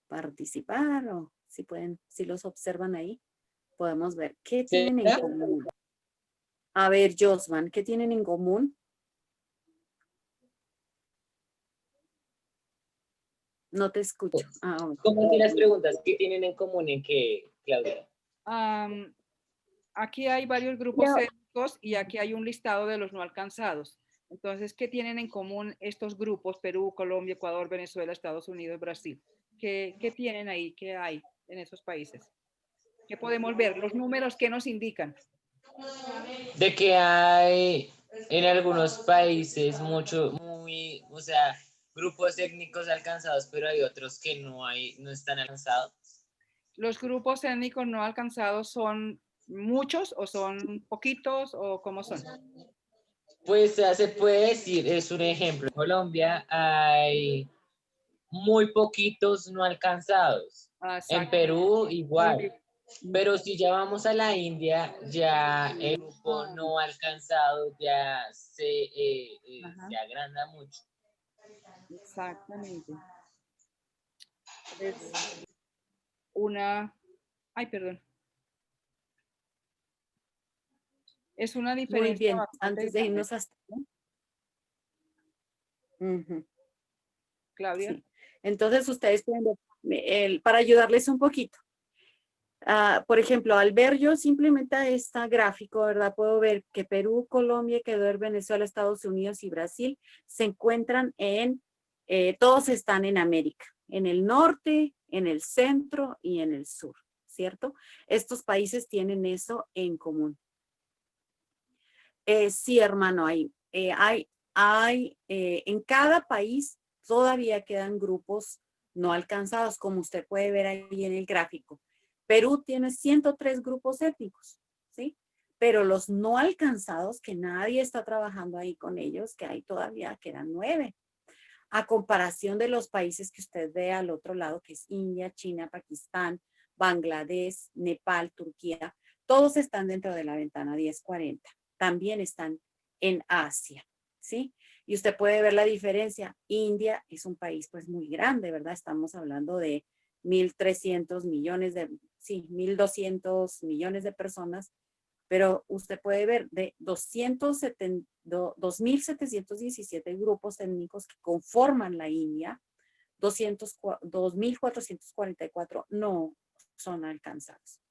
F: participar o si los observan ahí, podemos ver qué tienen en común? A ver, Josman, ¿qué tienen en común? No te escucho.
G: ¿Cómo son las preguntas? ¿Qué tienen en común en qué, Claudia?
E: Aquí hay varios grupos étnicos y aquí hay un listado de los no alcanzados. Entonces, ¿qué tienen en común estos grupos? Perú, Colombia, Ecuador, Venezuela, Estados Unidos, Brasil. ¿Qué tienen ahí? ¿Qué hay en esos países? ¿Qué podemos ver? Los números, ¿qué nos indican?
G: De que hay en algunos países o sea, grupos étnicos alcanzados, pero hay otros que no están alcanzados.
E: ¿Los grupos étnicos no alcanzados son muchos o son poquitos o cómo son?
G: Pues se puede decir, es un ejemplo. En Colombia hay muy poquitos no alcanzados. En Perú igual. Pero si ya vamos a la India, ya el grupo no alcanzado ya se agranda mucho.
E: Exactamente. Es una... Ay, perdón. Es una diferencia.
F: Muy bien, antes de irnos hasta...
E: Claudia.
F: Sí. Entonces ustedes pueden ver, para ayudarles un poquito. Por ejemplo, al ver yo simplemente este gráfico, ¿verdad? Puedo ver que Perú, Colombia, Ecuador, Venezuela, Estados Unidos y Brasil se encuentran todos están en América, en el norte, en el centro y en el sur, ¿cierto? Estos países tienen eso en común. Sí, hermano, en cada país todavía quedan grupos no alcanzados, como usted puede ver ahí en el gráfico. Perú tiene 103 grupos étnicos, ¿sí? pero los no alcanzados, que nadie está trabajando ahí con ellos, que hay todavía, quedan 9. A comparación de los países que usted ve al otro lado, que es India, China, Pakistán, Bangladesh, Nepal, Turquía, todos están dentro de la ventana 1040. También están en Asia, ¿sí? Y usted puede ver la diferencia. India es un país pues muy grande, ¿verdad? Estamos hablando de 1.300 millones de, sí, 1.200 millones de personas, pero usted puede ver de 2.717 grupos étnicos que conforman la India, 2.444 no son alcanzados,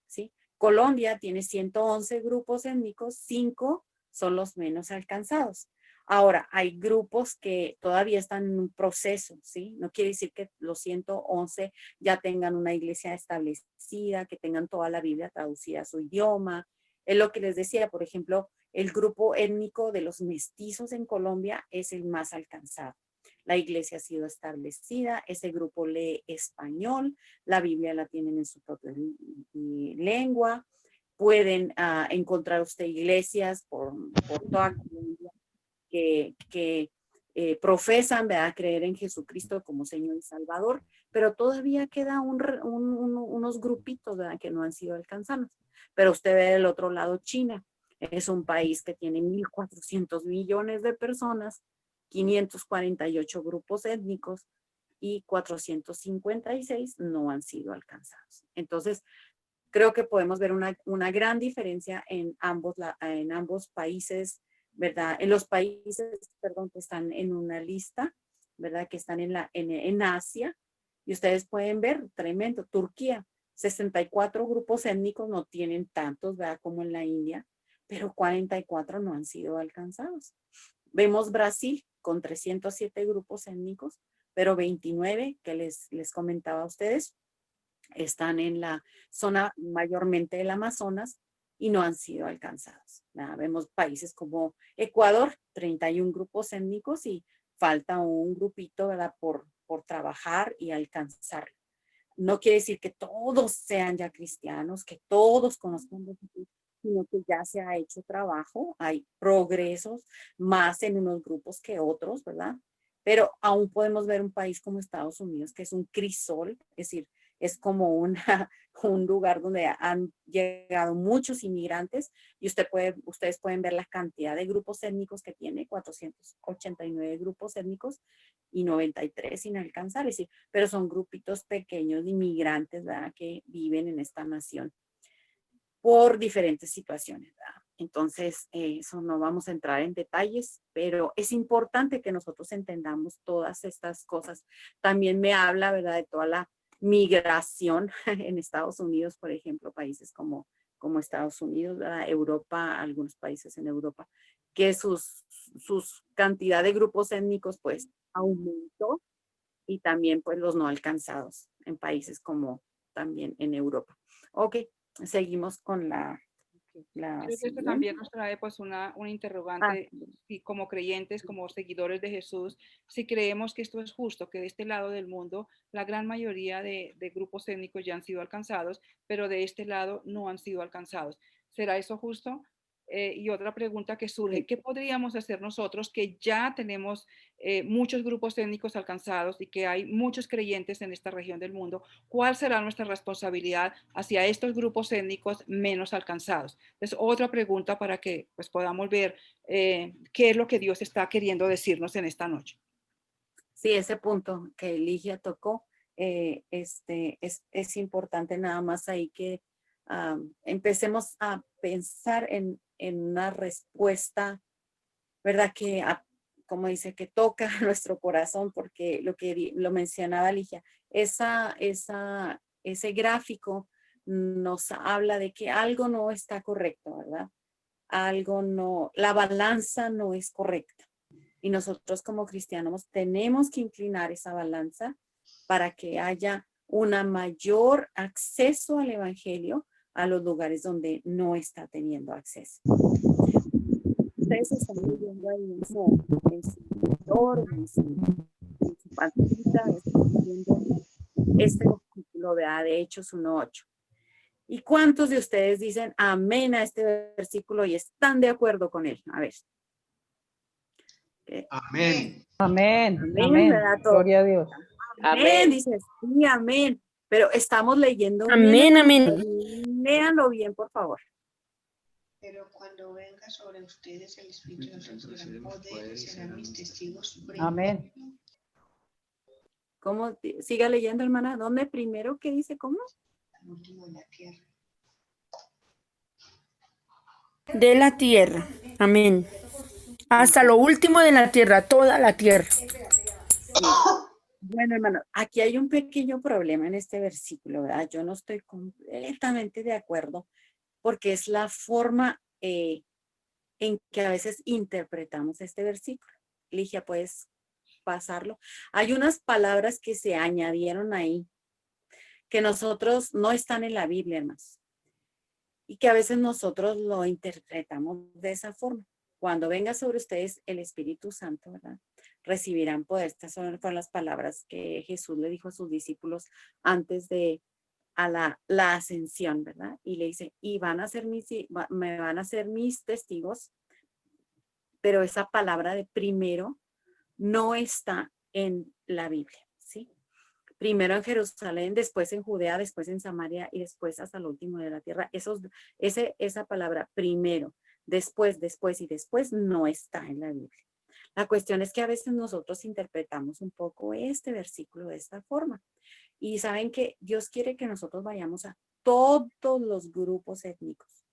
F: ¿sí? Colombia tiene 111 grupos étnicos, 5 son los menos alcanzados. Ahora, hay grupos que todavía están en un proceso, ¿sí? No quiere decir que los 111 ya tengan una iglesia establecida, que tengan toda la Biblia traducida a su idioma. Es lo que les decía, por ejemplo, el grupo étnico de los mestizos en Colombia es el más alcanzado. La iglesia ha sido establecida, ese grupo lee español, la Biblia la tienen en su propia lengua, pueden encontrar usted iglesias por toda Colombia que profesan, ¿verdad?, creer en Jesucristo como Señor y Salvador, pero todavía queda unos grupitos, ¿verdad?, que no han sido alcanzados. Pero usted ve del otro lado China, es un país que tiene 1.400 millones de personas, 548 grupos étnicos y 456 no han sido alcanzados. Entonces, creo que podemos ver una gran diferencia en ambos países, ¿verdad? En los países, perdón, que están en una lista, ¿verdad? Que están en Asia. Y ustedes pueden ver, tremendo, Turquía, 64 grupos étnicos, no tienen tantos, ¿verdad?, como en la India, pero 44 no han sido alcanzados. Vemos Brasil con 307 grupos étnicos, pero 29, que les comentaba a ustedes, están en la zona mayormente del Amazonas y no han sido alcanzados. Vemos países como Ecuador, 31 grupos étnicos y falta un grupito, ¿verdad?, por trabajar y alcanzarlo. No quiere decir que todos sean ya cristianos, que todos conozcan de Jesús, sino que ya se ha hecho trabajo, hay progresos más en unos grupos que otros, ¿verdad? Pero aún podemos ver un país como Estados Unidos, que es un crisol, es decir, es como un lugar donde han llegado muchos inmigrantes y ustedes pueden ver la cantidad de grupos étnicos que tiene, 489 grupos étnicos y 93 sin alcanzar, es decir, pero son grupitos pequeños de inmigrantes, ¿verdad?, que viven en esta nación por diferentes situaciones, ¿verdad? Entonces, eso no vamos a entrar en detalles, pero es importante que nosotros entendamos todas estas cosas. También me habla, ¿verdad?, de toda la migración en Estados Unidos, por ejemplo, países como Estados Unidos, ¿verdad?, Europa, algunos países en Europa, que sus cantidad de grupos étnicos pues aumentó y también pues los no alcanzados en países como también en Europa. Ok, seguimos con la
E: Creo que esto
F: siguiente.
E: también nos trae pues una interrogante, y como creyentes, como seguidores de Jesús, si creemos que esto es justo, que de este lado del mundo la gran mayoría de grupos étnicos ya han sido alcanzados, pero de este lado no han sido alcanzados. ¿Será eso justo? Y otra pregunta que surge, ¿qué podríamos hacer nosotros que ya tenemos muchos grupos étnicos alcanzados y que hay muchos creyentes en esta región del mundo? ¿Cuál será nuestra responsabilidad hacia estos grupos étnicos menos alcanzados? Es otra pregunta para que pues, podamos ver qué es lo que Dios está queriendo decirnos en esta noche.
F: Sí, ese punto que Ligia tocó es importante, nada más ahí que empecemos a pensar en una respuesta, ¿verdad?, que como dice, que toca nuestro corazón, porque lo mencionaba Ligia, ese gráfico nos habla de que algo no está correcto, ¿verdad? La balanza no es correcta. Y nosotros como cristianos tenemos que inclinar esa balanza para que haya un mayor acceso al evangelio a los lugares donde no está teniendo acceso. Ustedes están viendo ahí en su monitor, en su pantallita, están viendo este artículo de Hechos 1:8. ¿Y cuántos de ustedes dicen amén a este versículo y están de acuerdo con él? A ver.
A: Amén.
H: Amén.
F: Amén,
H: Amén.
F: ¿verdad? Todo.
H: Gloria a Dios.
F: Amén,
G: Amén.
F: dices, sí, amén. Pero estamos leyendo
B: Amén,
F: bien.
B: amén.
F: Léanlo bien, por favor.
I: Pero cuando venga sobre ustedes el Espíritu Santo de poder, serán mis testigos.
H: Amén.
F: ¿Cómo? Siga leyendo, hermana. ¿Dónde primero? ¿Qué dice? ¿Cómo?
I: Al último de la tierra.
B: De la tierra. Amén. Hasta lo último de la tierra, toda la tierra.
F: Sí. Bueno, hermano, aquí hay un pequeño problema en este versículo, ¿verdad? Yo no estoy completamente de acuerdo porque es la forma en que a veces interpretamos este versículo. Ligia, ¿puedes pasarlo? Hay unas palabras que se añadieron ahí que nosotros no están en la Biblia, hermanos. Y que a veces nosotros lo interpretamos de esa forma. Cuando venga sobre ustedes el Espíritu Santo, ¿verdad? Recibirán poder. Estas fueron las palabras que Jesús le dijo a sus discípulos antes de la ascensión, ¿verdad? Y le dice, y me van a ser mis testigos, pero esa palabra de primero no está en la Biblia, ¿sí? Primero en Jerusalén, después en Judea, después en Samaria y después hasta el último de la tierra. Esa palabra primero, después y después no está en la Biblia. La cuestión es que a veces nosotros interpretamos un poco este versículo de esta forma. Y saben que Dios quiere que nosotros vayamos a todos los grupos étnicos,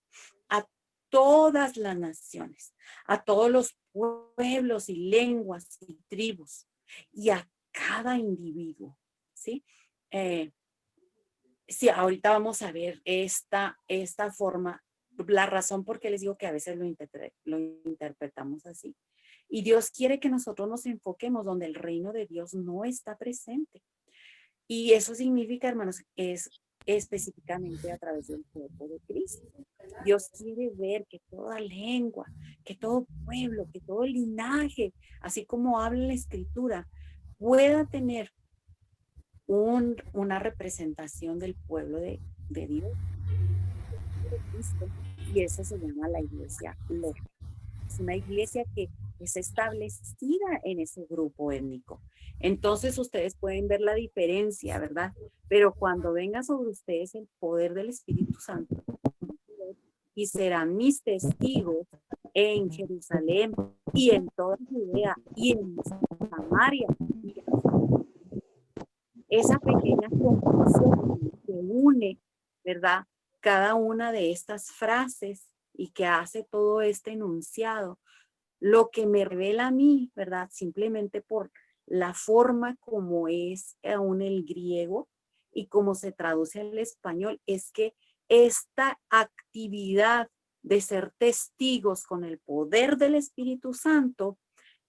F: a todas las naciones, a todos los pueblos y lenguas y tribus y a cada individuo, ¿sí? Sí, ahorita vamos a ver esta forma, la razón por qué les digo que a veces lo interpretamos así. Y Dios quiere que nosotros nos enfoquemos donde el reino de Dios no está presente. Y eso significa, hermanos, es específicamente a través del cuerpo de Cristo. Dios quiere ver que toda lengua, que todo pueblo, que todo linaje, así como habla la Escritura, pueda tener una representación del pueblo de Dios. Y eso se llama la iglesia local. Es una iglesia que es establecida en ese grupo étnico. Entonces ustedes pueden ver la diferencia, ¿verdad? Pero cuando venga sobre ustedes el poder del Espíritu Santo, y serán mis testigos en Jerusalén y en toda Judea y en Samaria. Esa pequeña conclusión que une, ¿verdad? Cada una de estas frases y que hace todo este enunciado, lo que me revela a mí, ¿verdad? Simplemente por la forma como es aún el griego y cómo se traduce al español, es que esta actividad de ser testigos con el poder del Espíritu Santo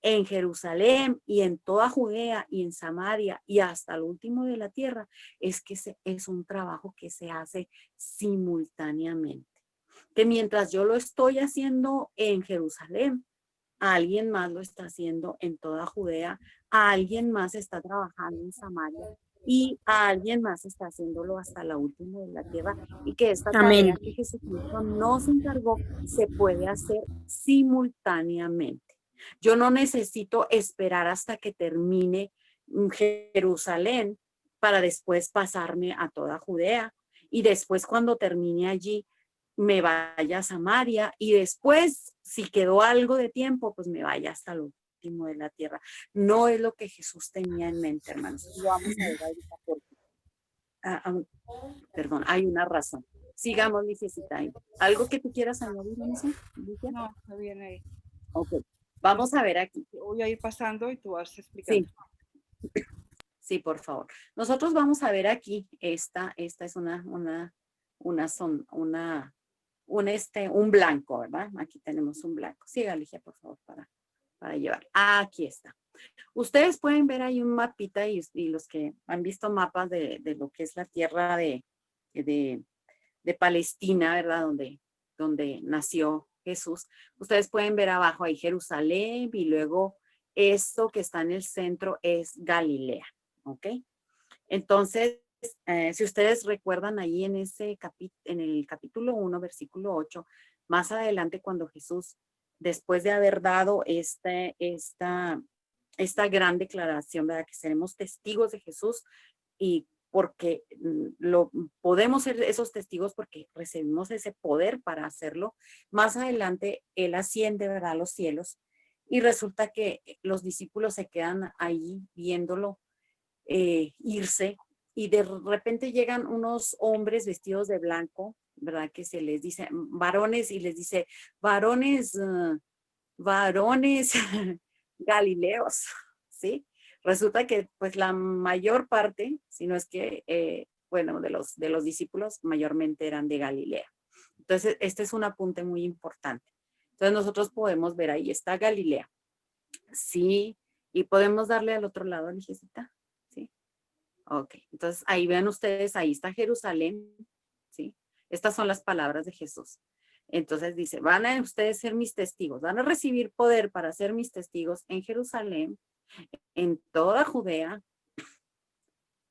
F: en Jerusalén y en toda Judea y en Samaria y hasta el último de la tierra, es que es un trabajo que se hace simultáneamente. Que mientras yo lo estoy haciendo en Jerusalén, alguien más lo está haciendo en toda Judea, alguien más está trabajando en Samaria y alguien más está haciéndolo hasta la última de la tierra, y que esta tarea que Jesucristo nos encargó se puede hacer simultáneamente. Yo no necesito esperar hasta que termine Jerusalén para después pasarme a toda Judea y después cuando termine allí me vaya a Samaria y después si quedó algo de tiempo pues me vaya hasta lo último de la tierra. No es lo que Jesús tenía en mente, hermanos. Lo vamos a ver ahorita porque perdón, hay una razón. Sigamos, Licecita. ¿Algo que tú quieras añadir en eso?
E: No, está bien ahí.
F: Ok. Vamos a ver aquí.
E: Voy a ir pasando y tú vas explicando.
F: Sí. Sí, por favor. Nosotros vamos a ver aquí, esta es un blanco, ¿verdad? Aquí tenemos un blanco. Siga, Ligia, por favor, para llevar. Aquí está. Ustedes pueden ver ahí un mapita y los que han visto mapas de lo que es la tierra de Palestina, ¿verdad? Donde nació Jesús. Ustedes pueden ver abajo ahí Jerusalén y luego esto que está en el centro es Galilea, ¿ok? Entonces, si ustedes recuerdan ahí en el capítulo 1, versículo 8, más adelante cuando Jesús, después de haber dado esta gran declaración, ¿verdad? Que seremos testigos de Jesús y porque podemos ser esos testigos porque recibimos ese poder para hacerlo. Más adelante Él asciende, ¿verdad?, a los cielos y resulta que los discípulos se quedan ahí viéndolo irse y de repente llegan unos hombres vestidos de blanco, ¿verdad? Que se les dice varones y les dice, varones Galileos, ¿sí? Resulta que pues la mayor parte, si no es que, bueno, de los discípulos mayormente eran de Galilea. Entonces, este es un apunte muy importante. Entonces, nosotros podemos ver ahí, está Galilea. Sí, y podemos darle al otro lado, Lijecita. Sí. Ok, entonces ahí vean ustedes, ahí está Jerusalén. Sí. Estas son las palabras de Jesús. Entonces dice, van a ustedes ser mis testigos, van a recibir poder para ser mis testigos en Jerusalén, en toda Judea.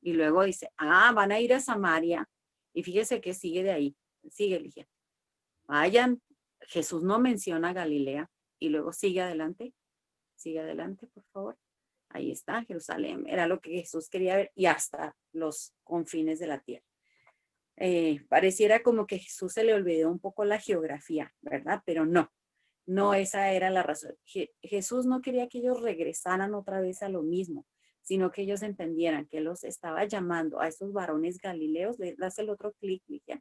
F: Y luego dice, van a ir a Samaria. Y fíjese que sigue de ahí, sigue Ligia. Vayan, Jesús no menciona Galilea. Y luego sigue adelante, por favor. Ahí está, Jerusalén. Era lo que Jesús quería ver y hasta los confines de la tierra. Pareciera como que Jesús se le olvidó un poco la geografía, ¿verdad? Pero no esa era la razón. Jesús no quería que ellos regresaran otra vez a lo mismo, sino que ellos entendieran que los estaba llamando a esos varones galileos. Le das el otro clic, Ligia,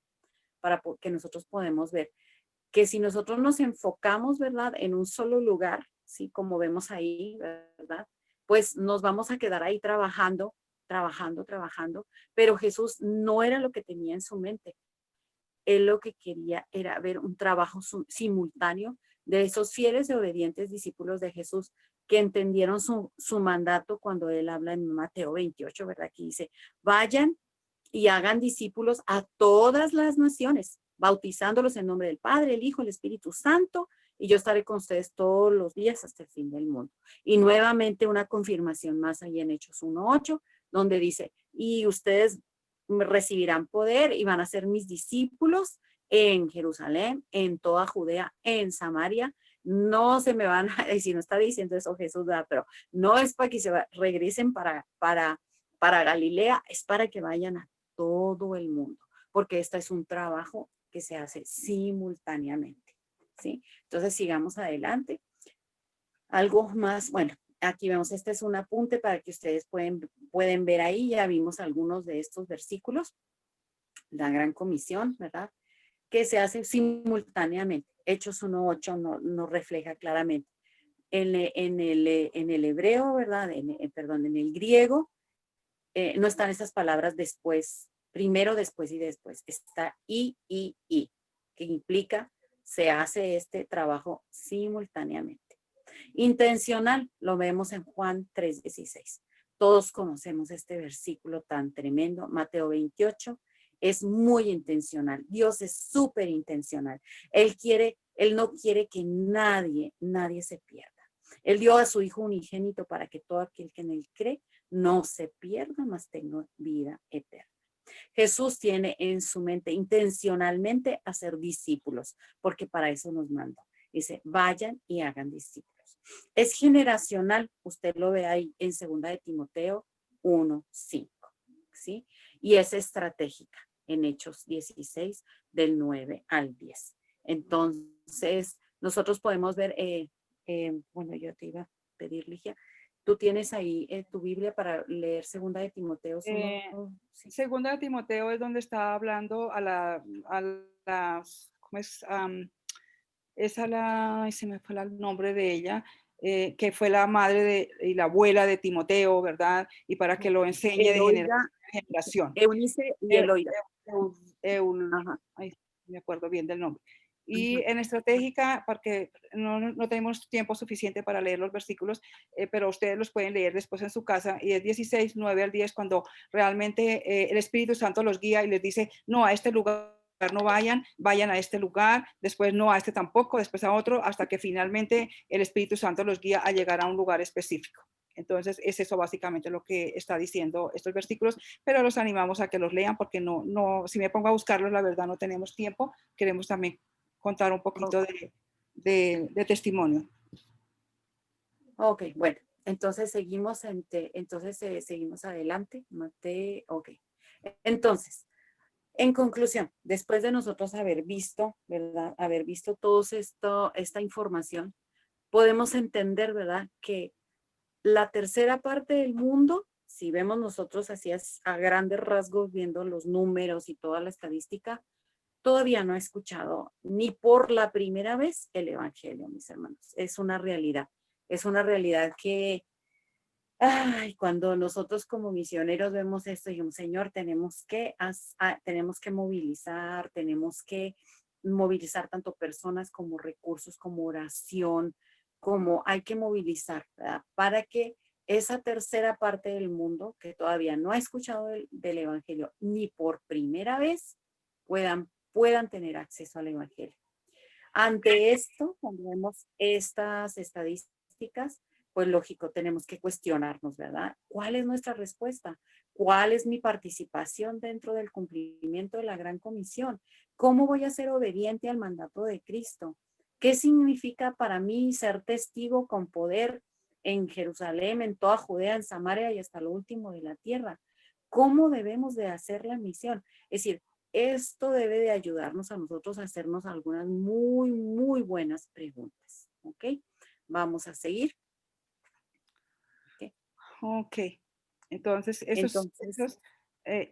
F: para que nosotros podemos ver que si nosotros nos enfocamos, ¿verdad?, en un solo lugar, ¿sí? Como vemos ahí, ¿verdad?, pues nos vamos a quedar ahí trabajando, pero Jesús no era lo que tenía en su mente. Él lo que quería era ver un trabajo simultáneo de esos fieles y obedientes discípulos de Jesús que entendieron su mandato cuando él habla en Mateo 28, ¿verdad? Aquí dice, vayan y hagan discípulos a todas las naciones, bautizándolos en nombre del Padre, el Hijo, el Espíritu Santo, y yo estaré con ustedes todos los días hasta el fin del mundo. Y nuevamente una confirmación más ahí en Hechos 1:8, donde dice, y ustedes recibirán poder y van a ser mis discípulos en Jerusalén, en toda Judea, en Samaria. No se me van a decir, no está diciendo eso Jesús, ¿verdad? Pero no es para que regresen para Galilea, es para que vayan a todo el mundo, porque este es un trabajo que se hace simultáneamente, ¿sí? Entonces sigamos adelante. Algo más, bueno, aquí vemos, este es un apunte para que ustedes pueden ver ahí, ya vimos algunos de estos versículos, la gran comisión, ¿verdad?, que se hace simultáneamente. Hechos 1:8 nos refleja claramente. En el hebreo, ¿verdad?, perdón, en el griego, no están esas palabras después, primero, después y después. Está y, que implica se hace este trabajo simultáneamente. Intencional, lo vemos en Juan 3:16. Todos conocemos este versículo tan tremendo, Mateo 28, es muy intencional. Dios es súper intencional. Él no quiere que nadie se pierda. Él dio a su Hijo unigénito para que todo aquel que en él cree no se pierda, mas tenga vida eterna. Jesús tiene en su mente intencionalmente hacer discípulos, porque para eso nos mandó. Dice, vayan y hagan discípulos. Es generacional, usted lo ve ahí en 2 de Timoteo 1:5, ¿sí? Y es estratégica en Hechos 16, del 9 al 10. Entonces, nosotros podemos ver, bueno, yo te iba a pedir, Ligia, tú tienes ahí tu Biblia para leer 2 de Timoteo.
E: Sí. 2 de Timoteo es donde está hablando ¿cómo es? Se me fue el nombre de ella, que fue la madre y la abuela de Timoteo, ¿verdad? Y para que lo enseñe de generación en generación.
F: Eunice y Eloida.
E: Me acuerdo bien del nombre. Y en estratégica, porque no tenemos tiempo suficiente para leer los versículos, pero ustedes los pueden leer después en su casa, y es 16, 9 al 10, cuando realmente el Espíritu Santo los guía y les dice, no, a este lugar no vayan a este lugar, después no a este tampoco, después a otro, hasta que finalmente el Espíritu Santo los guía a llegar a un lugar específico. Entonces, es eso básicamente lo que está diciendo estos versículos, pero los animamos a que los lean porque si me pongo a buscarlos, la verdad no tenemos tiempo. Queremos también contar un poquito de testimonio.
F: Ok, bueno, entonces seguimos, seguimos adelante. Ok. Entonces, en conclusión, después de nosotros haber visto, ¿verdad? Haber visto esta información, podemos entender, ¿verdad? Que la tercera parte del mundo, si vemos nosotros así a grandes rasgos, viendo los números y toda la estadística, todavía no ha escuchado ni por la primera vez el evangelio, mis hermanos. Es una realidad. Es una realidad que, cuando nosotros como misioneros vemos esto, dijimos, Señor, tenemos que movilizar tanto personas como recursos, como oración, como hay que movilizar, ¿verdad? Para que esa tercera parte del mundo que todavía no ha escuchado del evangelio ni por primera vez puedan tener acceso al evangelio. Ante esto, cuando vemos estas estadísticas, pues lógico, tenemos que cuestionarnos, ¿verdad? ¿Cuál es nuestra respuesta? ¿Cuál es mi participación dentro del cumplimiento de la Gran Comisión? ¿Cómo voy a ser obediente al mandato de Cristo? ¿Qué significa para mí ser testigo con poder en Jerusalén, en toda Judea, en Samaria y hasta lo último de la tierra? ¿Cómo debemos de hacer la misión? Es decir, esto debe de ayudarnos a nosotros a hacernos algunas muy, muy buenas preguntas. ¿Ok? Vamos a seguir.
E: Ok. Entonces,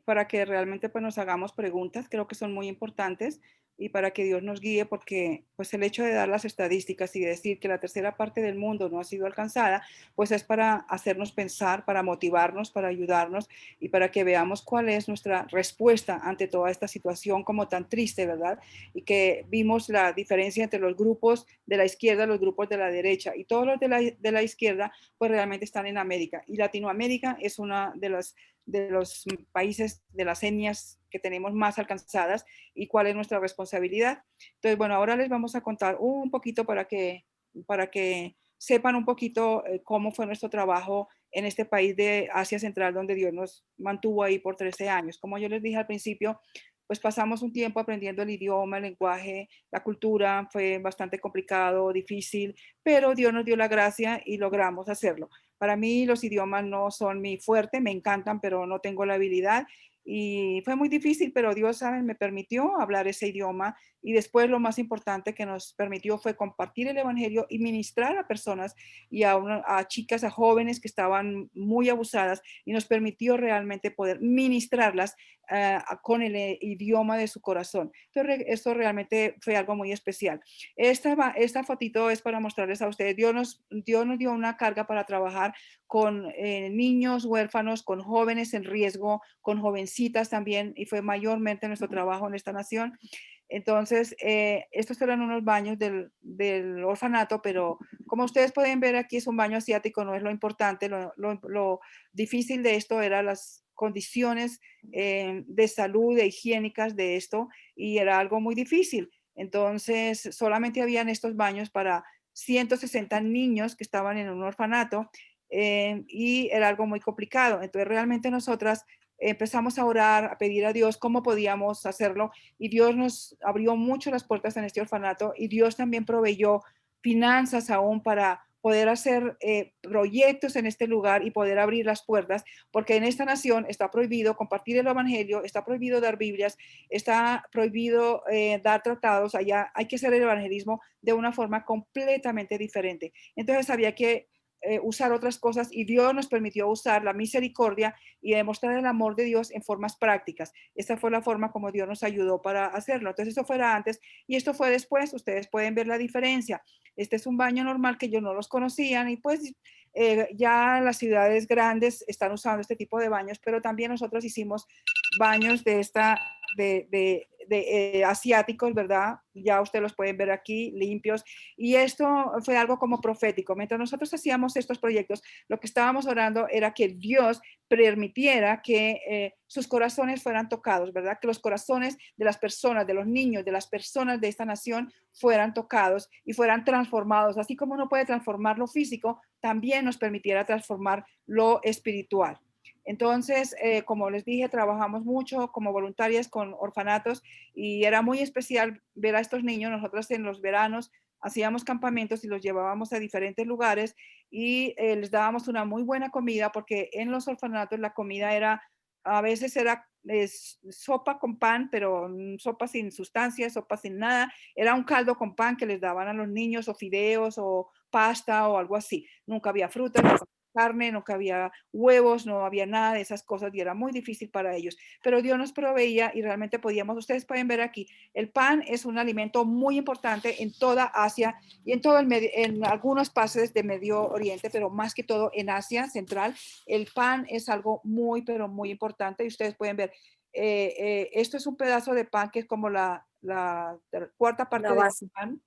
E: para que realmente pues, nos hagamos preguntas, creo que son muy importantes y para que Dios nos guíe, porque pues el hecho de dar las estadísticas y decir que la tercera parte del mundo no ha sido alcanzada, pues es para hacernos pensar, para motivarnos, para ayudarnos y para que veamos cuál es nuestra respuesta ante toda esta situación como tan triste, ¿verdad? Y que vimos la diferencia entre los grupos de la izquierda, los grupos de la derecha, y todos los de la izquierda pues realmente están en América, y Latinoamérica es una de los países, de las etnias que tenemos más alcanzadas, y cuál es nuestra responsabilidad. Entonces, bueno, ahora les vamos a contar un poquito para que sepan un poquito cómo fue nuestro trabajo en este país de Asia Central, donde Dios nos mantuvo ahí por 13 años. Como yo les dije al principio, pues pasamos un tiempo aprendiendo el idioma, el lenguaje, la cultura, fue bastante complicado, difícil, pero Dios nos dio la gracia y logramos hacerlo. Para mí los idiomas no son mi fuerte, me encantan, pero no tengo la habilidad. Y fue muy difícil, pero Dios, ¿saben?, me permitió hablar ese idioma, y después lo más importante que nos permitió fue compartir el evangelio y ministrar a personas y a chicas, a jóvenes que estaban muy abusadas, y nos permitió realmente poder ministrarlas con el idioma de su corazón. Entonces, esto realmente fue algo muy especial. Esta fotito es para mostrarles a ustedes, Dios nos dio una carga para trabajar con niños huérfanos, con jóvenes en riesgo, con jovencitas también, y fue mayormente nuestro trabajo en esta nación. Entonces, estos eran unos baños del orfanato, pero como ustedes pueden ver aquí es un baño asiático, no es lo importante, lo difícil de esto era las condiciones de salud, de higiénicas de esto, y era algo muy difícil. Entonces, solamente habían estos baños para 160 niños que estaban en un orfanato, y era algo muy complicado. Entonces, realmente nosotras empezamos a orar, a pedir a Dios cómo podíamos hacerlo, y Dios nos abrió mucho las puertas en este orfanato, y Dios también proveyó finanzas aún para poder hacer proyectos en este lugar y poder abrir las puertas, porque en esta nación está prohibido compartir el evangelio, está prohibido dar Biblias, está prohibido dar tratados. Allá hay que hacer el evangelismo de una forma completamente diferente. Entonces había que usar otras cosas, y Dios nos permitió usar la misericordia y demostrar el amor de Dios en formas prácticas. Esta fue la forma como Dios nos ayudó para hacerlo. Entonces, eso fue antes y esto fue después. Ustedes pueden ver la diferencia. Este es un baño normal que ellos no los conocían, y pues ya las ciudades grandes están usando este tipo de baños, pero también nosotros hicimos baños de asiáticos, ¿verdad? Ya ustedes los pueden ver aquí, limpios. Y esto fue algo como profético. Mientras nosotros hacíamos estos proyectos, lo que estábamos orando era que Dios permitiera que sus corazones fueran tocados, ¿verdad? Que los corazones de las personas, de los niños, de las personas de esta nación fueran tocados y fueran transformados. Así como uno puede transformar lo físico, también nos permitiera transformar lo espiritual. Entonces, como les dije, trabajamos mucho como voluntarias con orfanatos y era muy especial ver a estos niños. Nosotros en los veranos hacíamos campamentos y los llevábamos a diferentes lugares y les dábamos una muy buena comida porque en los orfanatos la comida era, a veces era sopa con pan, pero sopa sin sustancia, sopa sin nada. Era un caldo con pan que les daban a los niños o fideos o pasta o algo así. Nunca había frutas, nunca había carne, nunca había huevos, no había nada de esas cosas y era muy difícil para ellos. Pero Dios nos proveía y realmente podíamos, ustedes pueden ver aquí, el pan es un alimento muy importante en toda Asia y en todo en algunos países de Medio Oriente, pero más que todo en Asia Central, el pan es algo muy, pero muy importante y ustedes pueden ver, esto es un pedazo de pan que es como la cuarta parte del pan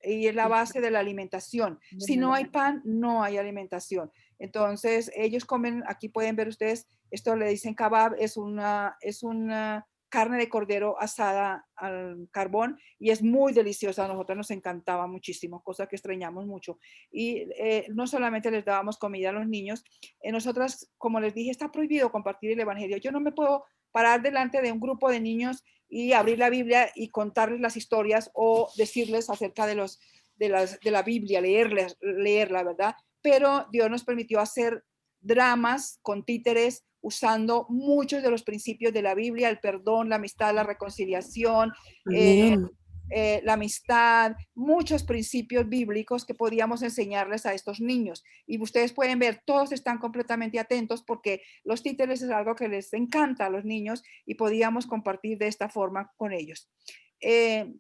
E: y es la base de la alimentación. Si no hay pan, no hay alimentación. Entonces, ellos comen, aquí pueden ver ustedes, esto le dicen kebab, es una carne de cordero asada al carbón y es muy deliciosa. A nosotros nos encantaba muchísimo, cosa que extrañamos mucho. Y no solamente les dábamos comida a los niños, nosotras, como les dije, está prohibido compartir el evangelio. Yo no me puedo parar delante de un grupo de niños y abrir la Biblia y contarles las historias o decirles acerca de la Biblia, leerla, ¿verdad? Pero Dios nos permitió hacer dramas con títeres usando muchos de los principios de la Biblia, el perdón, la amistad, la reconciliación, la amistad, muchos principios bíblicos que podíamos enseñarles a estos niños. Y ustedes pueden ver, todos están completamente atentos porque los títeres es algo que les encanta a los niños y podíamos compartir de esta forma con ellos.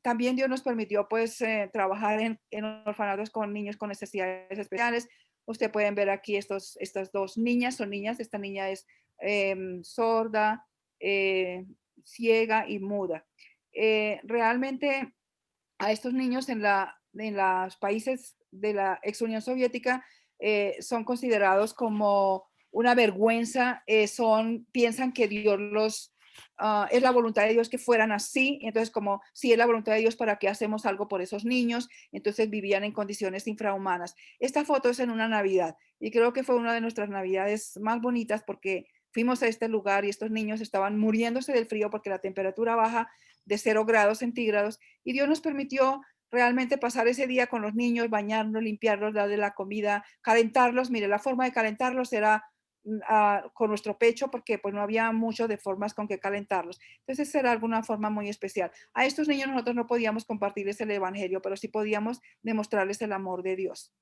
E: También Dios nos permitió pues trabajar en orfanatos con niños con necesidades especiales. Ustedes pueden ver aquí estas dos niñas, son niñas, esta niña es sorda, ciega y muda. Realmente a estos niños en los países de la ex Unión Soviética son considerados como una vergüenza, piensan que Dios es la voluntad de Dios que fueran así, entonces como si es la voluntad de Dios, ¿para qué hacemos algo por esos niños? Entonces vivían en condiciones infrahumanas. Esta foto es en una Navidad y creo que fue una de nuestras Navidades más bonitas porque fuimos a este lugar y estos niños estaban muriéndose del frío porque la temperatura baja de 0 grados centígrados y Dios nos permitió realmente pasar ese día con los niños, bañarlos, limpiarlos, darles la comida, calentarlos. Mire, la forma de calentarlos era con nuestro pecho porque pues no había mucho de formas con que calentarlos. Entonces será alguna forma muy especial. A estos niños nosotros no podíamos compartirles el evangelio, pero sí podíamos demostrarles el amor de Dios.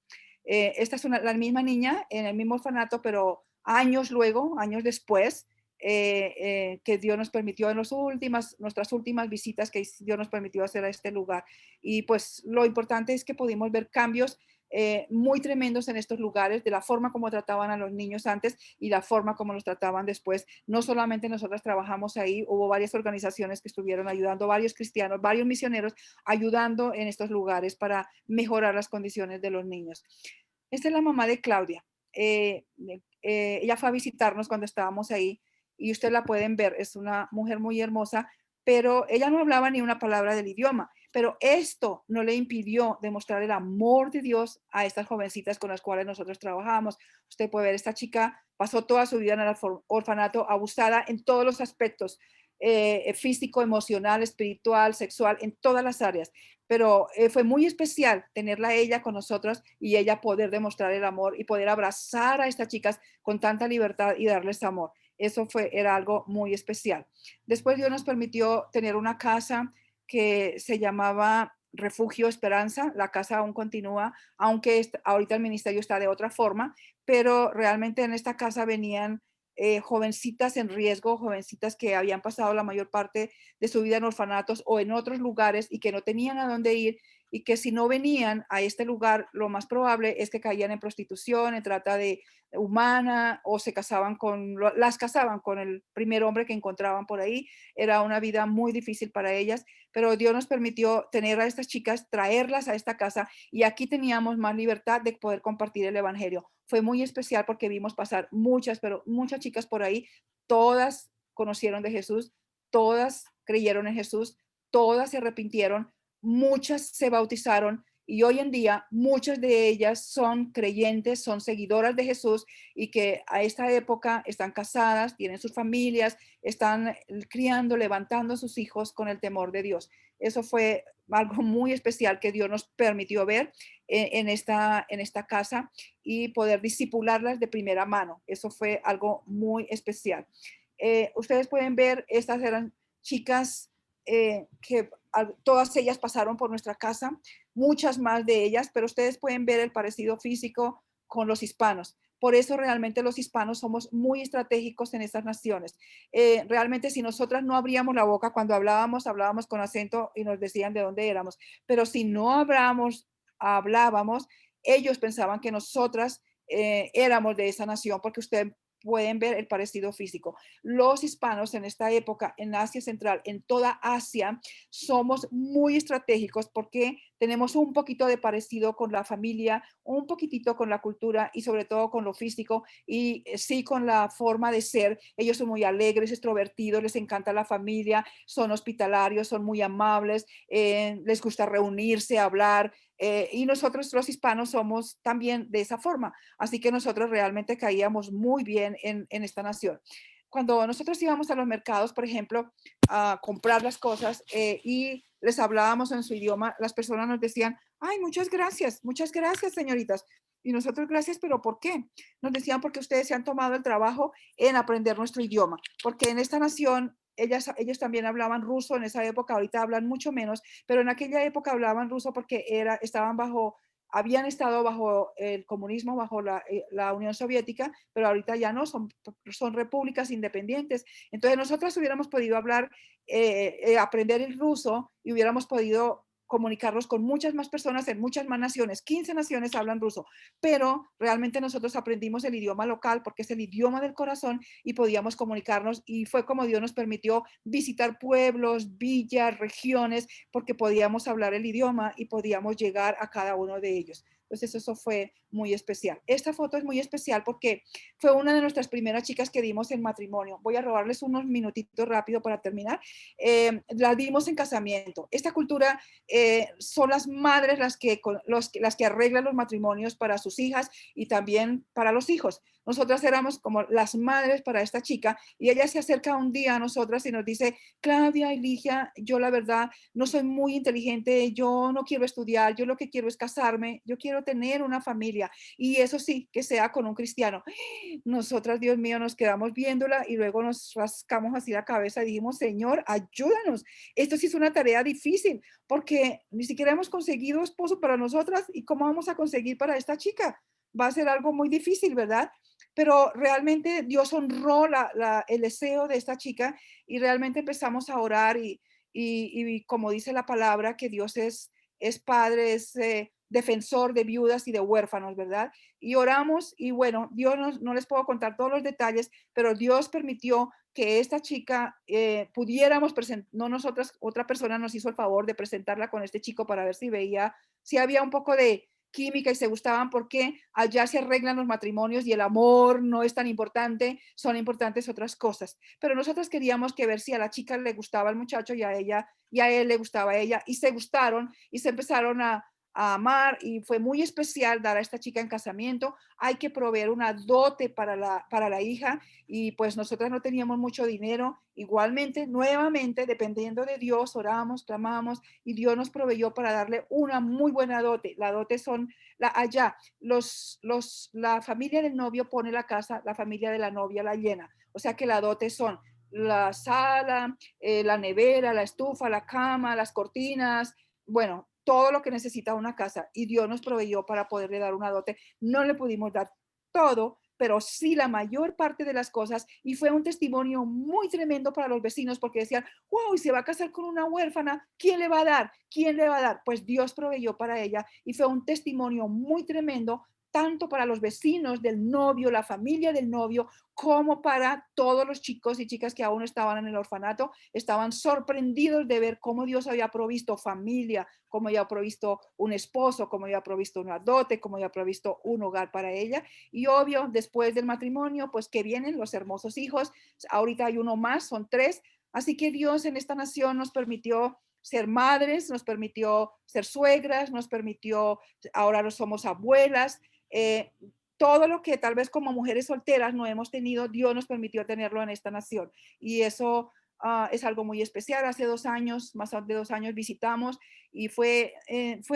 E: Esta es la misma niña en el mismo orfanato, pero años luego, años después, que Dios nos permitió en nuestras últimas visitas que Dios nos permitió hacer a este lugar. Y pues lo importante es que pudimos ver cambios muy tremendos en estos lugares, de la forma como trataban a los niños antes y la forma como los trataban después. No solamente nosotros trabajamos ahí, hubo varias organizaciones que estuvieron ayudando, varios cristianos, varios misioneros ayudando en estos lugares para mejorar las condiciones de los niños. Esta es la mamá de Claudia. Ella fue a visitarnos cuando estábamos ahí y ustedes la pueden ver, es una mujer muy hermosa, pero ella no hablaba ni una palabra del idioma, pero esto no le impidió demostrar el amor de Dios a estas jovencitas con las cuales nosotros trabajamos. Usted puede ver, esta chica pasó toda su vida en el orfanato, abusada en todos los aspectos, físico, emocional, espiritual, sexual, en todas las áreas. Pero fue muy especial tenerla a ella con nosotros y ella poder demostrar el amor y poder abrazar a estas chicas con tanta libertad y darles amor. Eso era algo muy especial. Después Dios nos permitió tener una casa que se llamaba Refugio Esperanza. La casa aún continúa, aunque ahorita el ministerio está de otra forma, pero realmente en esta casa venían jovencitas en riesgo, jovencitas que habían pasado la mayor parte de su vida en orfanatos o en otros lugares y que no tenían a dónde ir y que si no venían a este lugar, lo más probable es que caían en prostitución, en trata de humana, o las casaban con el primer hombre que encontraban por ahí. Era una vida muy difícil para ellas, pero Dios nos permitió tener a estas chicas, traerlas a esta casa, y aquí teníamos más libertad de poder compartir el evangelio. Fue muy especial porque vimos pasar muchas chicas por ahí, todas conocieron de Jesús, todas creyeron en Jesús, todas se arrepintieron, muchas se bautizaron, y hoy en día muchas de ellas son creyentes, son seguidoras de Jesús, y que a esta época están casadas, tienen sus familias, están criando, levantando a sus hijos con el temor de Dios. Eso fue algo muy especial que Dios nos permitió ver en esta casa y poder discipularlas de primera mano. Eso fue algo muy especial. Ustedes pueden ver, estas eran chicas que todas ellas pasaron por nuestra casa, muchas más de ellas, pero ustedes pueden ver el parecido físico con los hispanos. Por eso realmente los hispanos somos muy estratégicos en estas naciones. Realmente si nosotras no abríamos la boca cuando hablábamos con acento y nos decían de dónde éramos, pero si no hablábamos, ellos pensaban que nosotras éramos de esa nación, porque ustedes pueden ver el parecido físico. Los hispanos en esta época, en Asia Central, en toda Asia, somos muy estratégicos porque tenemos un poquito de parecido con la familia, un poquitito con la cultura y sobre todo con lo físico, y sí con la forma de ser. Ellos son muy alegres, extrovertidos, les encanta la familia, son hospitalarios, son muy amables, les gusta reunirse, hablar, y nosotros los hispanos somos también de esa forma. Así que nosotros realmente caíamos muy bien en esta nación. Cuando nosotros íbamos a los mercados, por ejemplo, a comprar las cosas y les hablábamos en su idioma, las personas nos decían, ay, muchas gracias, señoritas. Y nosotros, gracias, pero ¿por qué? Nos decían, porque ustedes se han tomado el trabajo en aprender nuestro idioma, porque en esta nación ellos también hablaban ruso en esa época, ahorita hablan mucho menos, pero en aquella época hablaban ruso porque habían estado bajo el comunismo, bajo la Unión Soviética, pero ahorita ya no, son repúblicas independientes. Entonces nosotros hubiéramos podido aprender el ruso y hubiéramos podido comunicarnos con muchas más personas en muchas más naciones. 15 naciones hablan ruso, pero realmente nosotros aprendimos el idioma local porque es el idioma del corazón y podíamos comunicarnos, y fue como Dios nos permitió visitar pueblos, villas, regiones, porque podíamos hablar el idioma y podíamos llegar a cada uno de ellos. Entonces eso fue muy especial. Esta foto es muy especial porque fue una de nuestras primeras chicas que dimos en matrimonio. Voy a robarles unos minutitos rápido para terminar. La dimos en casamiento. Esta cultura son las madres las que arreglan los matrimonios para sus hijas y también para los hijos. Nosotras éramos como las madres para esta chica, y ella se acerca un día a nosotras y nos dice, Claudia y Ligia, yo la verdad no soy muy inteligente, yo no quiero estudiar, yo lo que quiero es casarme, yo quiero tener una familia, y eso sí, que sea con un cristiano. Nosotras, Dios mío, nos quedamos viéndola y luego nos rascamos así la cabeza y dijimos, Señor, ayúdanos. Esto sí es una tarea difícil porque ni siquiera hemos conseguido esposo para nosotras, y cómo vamos a conseguir para esta chica. Va a ser algo muy difícil, ¿verdad? Pero realmente Dios honró el deseo de esta chica, y realmente empezamos a orar y como dice la palabra, que Dios es padre, es defensor de viudas y de huérfanos, ¿verdad? Y oramos, y bueno, Dios no les puedo contar todos los detalles, pero Dios permitió que esta chica pudiéramos presentar, no nosotras, otra persona nos hizo el favor de presentarla con este chico para ver si había un poco de química y se gustaban, porque allá se arreglan los matrimonios y el amor no es tan importante, son importantes otras cosas. Pero nosotros queríamos ver si a la chica le gustaba el muchacho y a él le gustaba a ella, y se gustaron y se empezaron a amar, y fue muy especial dar a esta chica en casamiento. Hay que proveer una dote para la hija, y pues nosotras no teníamos mucho dinero. Igualmente, nuevamente, dependiendo de Dios, oramos, clamamos, y Dios nos proveyó para darle una muy buena dote. La dote son, allá, la familia del novio pone la casa, la familia de la novia la llena. O sea que la dote son la sala, la nevera, la estufa, la cama, las cortinas, bueno, todo lo que necesita una casa, y Dios nos proveyó para poderle dar una dote. No le pudimos dar todo, pero sí la mayor parte de las cosas, y fue un testimonio muy tremendo para los vecinos porque decían, wow, y se va a casar con una huérfana, ¿quién le va a dar? ¿Quién le va a dar? Pues Dios proveyó para ella y fue un testimonio muy tremendo tanto para los vecinos del novio, la familia del novio, como para todos los chicos y chicas que aún estaban en el orfanato. Estaban sorprendidos de ver cómo Dios había provisto familia, cómo había provisto un esposo, cómo había provisto una dote, cómo había provisto un hogar para ella. Y obvio, después del matrimonio, pues que vienen los hermosos hijos. Ahorita hay uno más, son 3. Así que Dios en esta nación nos permitió ser madres, nos permitió ser suegras, nos permitió, ahora no somos abuelas, todo lo que tal vez como mujeres solteras no hemos tenido, Dios nos permitió tenerlo en esta nación. Y eso es algo muy especial. Hace 2 años, más de 2 años, visitamos y fue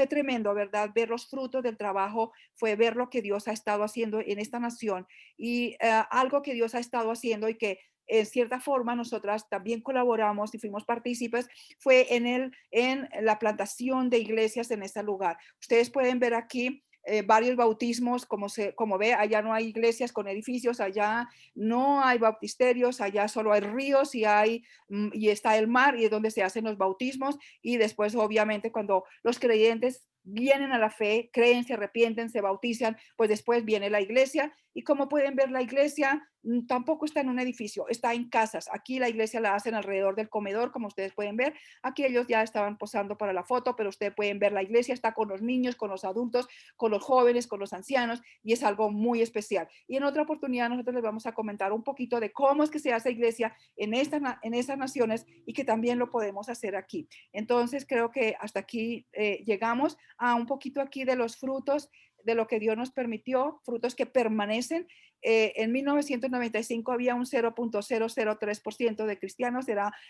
E: tremendo, ¿verdad? Ver los frutos del trabajo, fue ver lo que Dios ha estado haciendo en esta nación y algo que Dios ha estado haciendo y que en cierta forma nosotras también colaboramos y fuimos partícipes, fue en la plantación de iglesias en ese lugar. Ustedes pueden ver aquí varios bautismos, como ve, allá no hay iglesias con edificios, allá no hay baptisterios, allá solo hay ríos y está el mar y es donde se hacen los bautismos y después obviamente cuando los creyentes vienen a la fe, creen, se arrepienten, se bautizan, pues después viene la iglesia y como pueden ver la iglesia tampoco está en un edificio, está en casas. Aquí la iglesia la hacen alrededor del comedor, como ustedes pueden ver. Aquí ellos ya estaban posando para la foto, pero ustedes pueden ver la iglesia está con los niños, con los adultos, con los jóvenes, con los ancianos y es algo muy especial. Y en otra oportunidad nosotros les vamos a comentar un poquito de cómo es que se hace iglesia en estas naciones y que también lo podemos hacer aquí. Entonces creo que hasta aquí llegamos a un poquito aquí de los frutos de lo que Dios nos permitió, frutos que permanecen. En 1995 había un 0.003% de cristianos,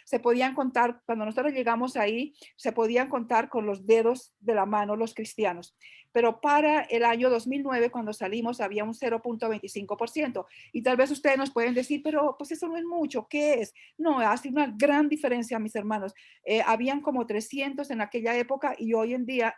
E: se podían contar, cuando nosotros llegamos ahí, se podían contar con los dedos de la mano los cristianos. Pero para el año 2009, cuando salimos, había un 0.25%. Y tal vez ustedes nos pueden decir, pero pues eso no es mucho, ¿qué es? No, hace una gran diferencia, mis hermanos. Habían como 300 en aquella época y hoy en día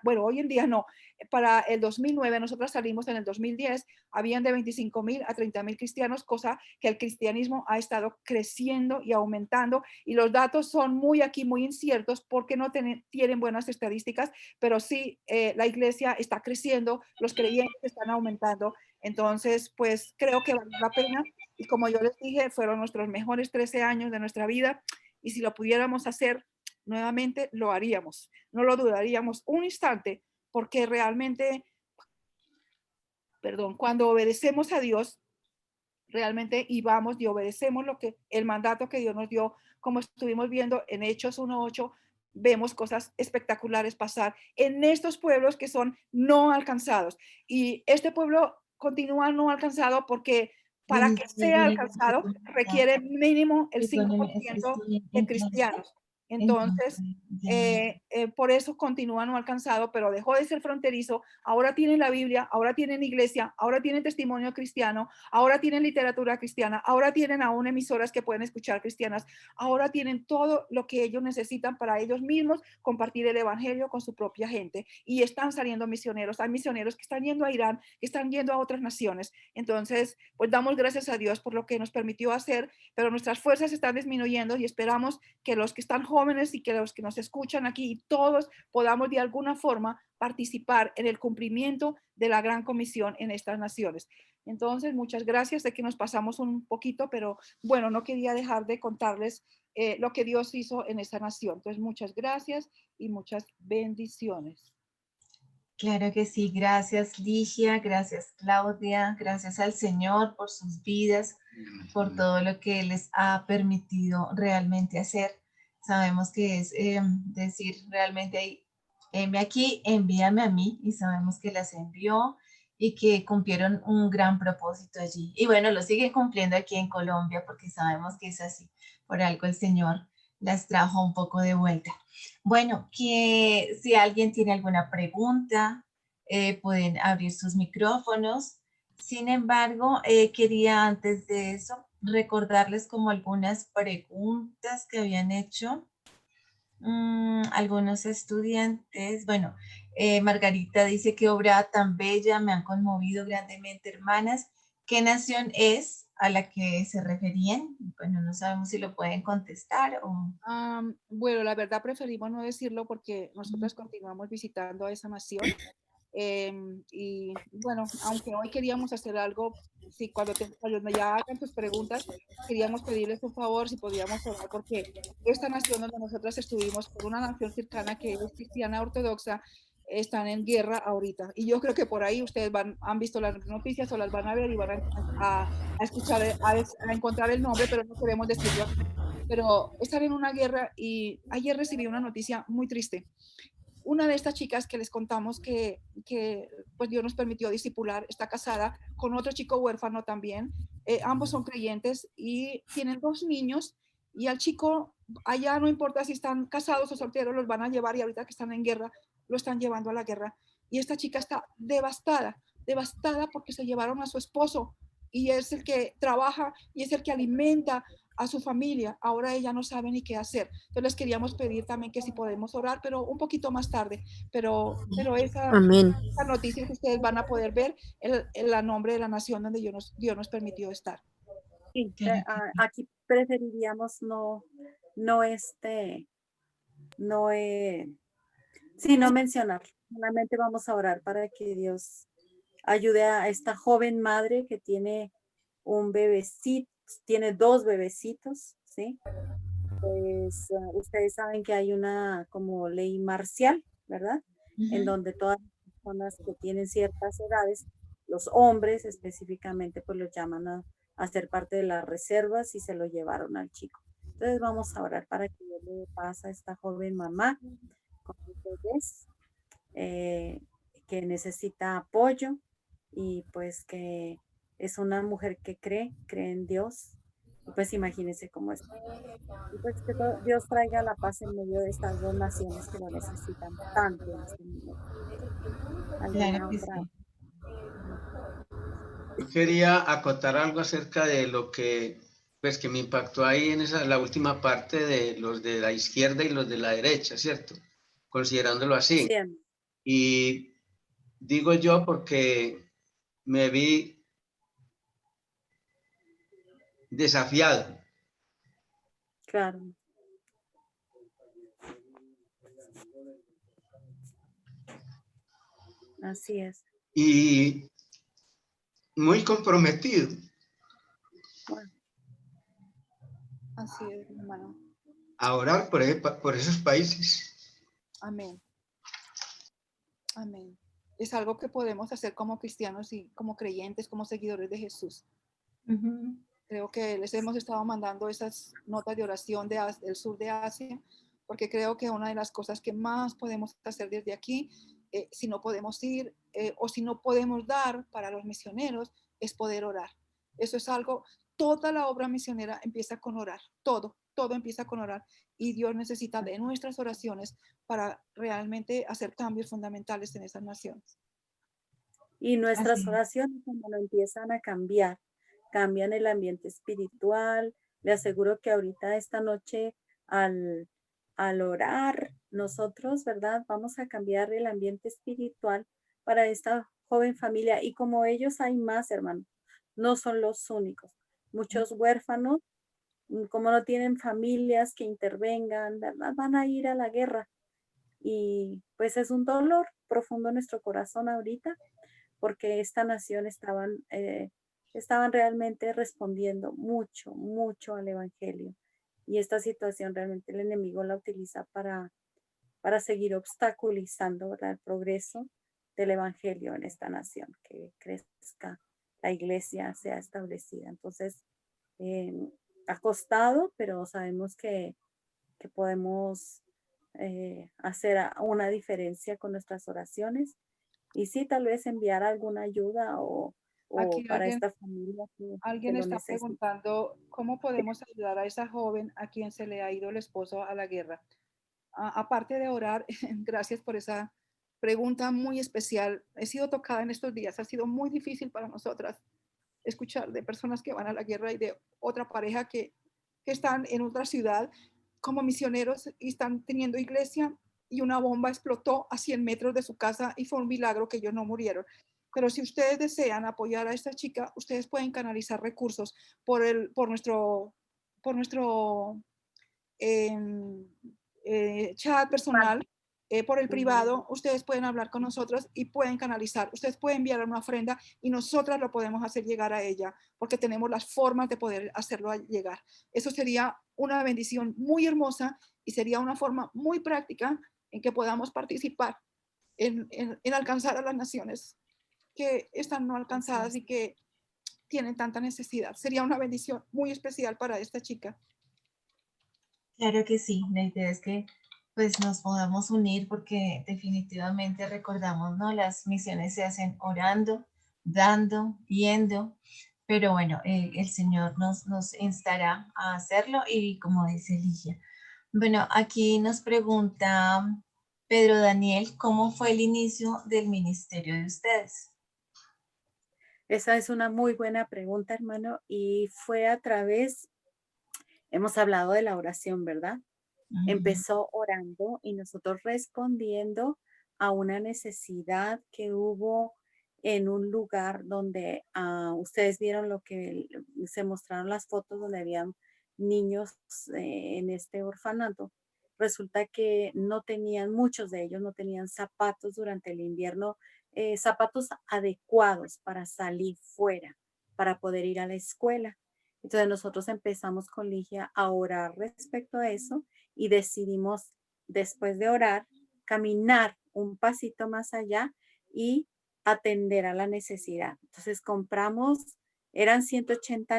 E: no, para el 2009, nosotros salimos en el 2010, habían de 25,000 a 30,000 cristianos, cosa que el cristianismo ha estado creciendo y aumentando y los datos son muy inciertos porque no tienen buenas estadísticas, pero sí la iglesia está creciendo, los creyentes están aumentando, entonces pues creo que vale la pena y como yo les dije, fueron nuestros mejores 13 años de nuestra vida y si lo pudiéramos hacer nuevamente, lo haríamos, no lo dudaríamos un instante porque realmente, cuando obedecemos a Dios, realmente y vamos y obedecemos el mandato que Dios nos dio, como estuvimos viendo en Hechos 1:8, vemos cosas espectaculares pasar en estos pueblos que son no alcanzados. Y este pueblo continúa no alcanzado porque para que sea alcanzado requiere mínimo el 5% de cristianos. Entonces, por eso continúa no alcanzado, pero dejó de ser fronterizo. Ahora tienen la Biblia, ahora tienen iglesia, ahora tienen testimonio cristiano, ahora tienen literatura cristiana, ahora tienen aún emisoras que pueden escuchar cristianas, ahora tienen todo lo que ellos necesitan para ellos mismos compartir el evangelio con su propia gente y están saliendo misioneros. Hay misioneros que están yendo a Irán, que están yendo a otras naciones. Entonces, pues damos gracias a Dios por lo que nos permitió hacer, pero nuestras fuerzas están disminuyendo y esperamos que los que están jóvenes y que los que nos escuchan aquí y todos podamos de alguna forma participar en el cumplimiento de la gran comisión en estas naciones. Entonces, muchas gracias. Sé que nos pasamos un poquito, pero bueno, no quería dejar de contarles lo que Dios hizo en esta nación. Entonces, muchas gracias y muchas bendiciones.
C: Claro que sí, gracias Ligia, gracias Claudia, gracias al Señor por sus vidas, por todo lo que les ha permitido realmente hacer. Sabemos que es decir realmente, heme aquí, envíame a mí, y sabemos que las envió y que cumplieron un gran propósito allí. Y bueno, lo siguen cumpliendo aquí en Colombia porque sabemos que es así, por algo el Señor las trajo un poco de vuelta. Bueno, que si alguien tiene alguna pregunta, pueden abrir sus micrófonos. Sin embargo, quería antes de eso recordarles como algunas preguntas que habían hecho algunos estudiantes. Bueno, Margarita dice que obra tan bella, me han conmovido grandemente, hermanas. ¿Qué nación es a la que se referían? Bueno, no sabemos si lo pueden contestar o...
E: Bueno, la verdad preferimos no decirlo porque nosotros continuamos visitando a esa nación. Y bueno, aunque hoy queríamos hacer algo, sí, cuando ya hagan tus preguntas, queríamos pedirles un favor si podíamos orar, porque esta nación donde nosotros estuvimos, por una nación cercana que es cristiana ortodoxa, están en guerra ahorita. Y yo creo que por ahí ustedes han visto las noticias o las van a ver y van a escuchar, a encontrar el nombre, pero no queremos decirlo. Pero están en una guerra y ayer recibí una noticia muy triste. Una de estas chicas que les contamos que pues Dios nos permitió discipular, está casada con otro chico huérfano también. Ambos son creyentes y tienen 2 niños, y al chico allá no importa si están casados o solteros, los van a llevar, y ahorita que están en guerra, lo están llevando a la guerra. Y esta chica está devastada, devastada porque se llevaron a su esposo y es el que trabaja y es el que alimenta a su familia. Ahora ella no sabe ni qué hacer. Entonces les queríamos pedir también que si podemos orar, pero un poquito más tarde. Pero esa noticia que ustedes van a poder ver, el nombre de la nación donde Dios nos permitió estar.
F: Sí, aquí preferiríamos no mencionar. Solamente vamos a orar para que Dios ayude a esta joven madre que tiene un bebecito, tiene 2 bebecitos, ¿sí? Pues ustedes saben que hay una como ley marcial, ¿verdad? En donde todas las personas que tienen ciertas edades, los hombres específicamente, pues los llaman a ser parte de las reservas y se lo llevaron al chico. Entonces vamos a orar para que Dios le pase a esta joven mamá con los bebés, que necesita apoyo y pues que es una mujer que cree en Dios. Y pues imagínense cómo es. Y pues que Dios traiga la paz en medio de estas 2 naciones que lo necesitan tanto en este momento. ¿Alguna otra?
H: Yo quería acotar algo acerca de lo que, pues, que me impactó ahí en la última parte de los de la izquierda y los de la derecha, ¿cierto? Considerándolo así. Sí. Y digo yo porque me vi desafiado.
F: Claro. Así es.
H: Y muy comprometido.
E: Bueno. Así es, hermano.
H: A orar por esos países.
E: Amén. Amén. Es algo que podemos hacer como cristianos y como creyentes, como seguidores de Jesús. Creo que les hemos estado mandando esas notas de oración del sur de Asia, porque creo que una de las cosas que más podemos hacer desde aquí, si no podemos ir o si no podemos dar para los misioneros, es poder orar. Eso es algo, toda la obra misionera empieza con orar, todo empieza con orar, y Dios necesita de nuestras oraciones para realmente hacer cambios fundamentales en esas naciones.
F: Y nuestras oraciones, cuando lo empiezan a cambian el ambiente espiritual. Le aseguro que ahorita esta noche al orar nosotros, ¿verdad? Vamos a cambiar el ambiente espiritual para esta joven familia, y como ellos hay más, hermano, no son los únicos. Muchos huérfanos, como no tienen familias que intervengan, ¿verdad? Van a ir a la guerra, y pues es un dolor profundo en nuestro corazón ahorita, porque esta nación estaban realmente respondiendo mucho al evangelio, y esta situación realmente el enemigo la utiliza para seguir obstaculizando, ¿verdad?, el progreso del evangelio en esta nación, que crezca, la iglesia sea establecida. Entonces, ha costado, pero sabemos que podemos hacer una diferencia con nuestras oraciones, y sí, tal vez enviar alguna ayuda o para esta familia
E: alguien está preguntando cómo podemos ayudar a esa joven a quien se le ha ido el esposo a la guerra. Aparte de orar, gracias por esa pregunta muy especial. He sido tocada en estos días, ha sido muy difícil para nosotras escuchar de personas que van a la guerra y de otra pareja que están en otra ciudad como misioneros y están teniendo iglesia, y una bomba explotó a 100 metros de su casa y fue un milagro que ellos no murieron. pero si ustedes desean apoyar a esta chica, ustedes pueden canalizar recursos por nuestro chat personal, por el privado. Ustedes pueden hablar con nosotros y pueden canalizar. Ustedes pueden enviar una ofrenda y nosotras lo podemos hacer llegar a ella porque tenemos las formas de poder hacerlo llegar. Eso sería una bendición muy hermosa y sería una forma muy práctica en que podamos participar en alcanzar a las naciones que están no alcanzadas y que tienen tanta necesidad. Sería una bendición muy especial para esta chica.
C: Claro que sí, la idea es que pues nos podamos unir porque definitivamente recordamos, ¿no? Las misiones se hacen orando, dando, yendo, pero bueno, el Señor nos instará a hacerlo y como dice Ligia. Bueno, aquí nos pregunta Pedro Daniel, ¿cómo fue el inicio del ministerio de ustedes?
F: Esa es una muy buena pregunta, hermano, y fue a través, hemos hablado de la oración, ¿verdad? Empezó orando y nosotros respondiendo a una necesidad que hubo en un lugar donde ustedes vieron lo que se mostraron las fotos donde habían niños en este orfanato. Resulta que no tenían, muchos de ellos no tenían zapatos durante el invierno, zapatos adecuados para salir fuera, para poder ir a la escuela. Entonces nosotros empezamos con Ligia a orar respecto a eso y decidimos, después de orar, caminar un pasito más allá y atender a la necesidad. Entonces compramos, eran 180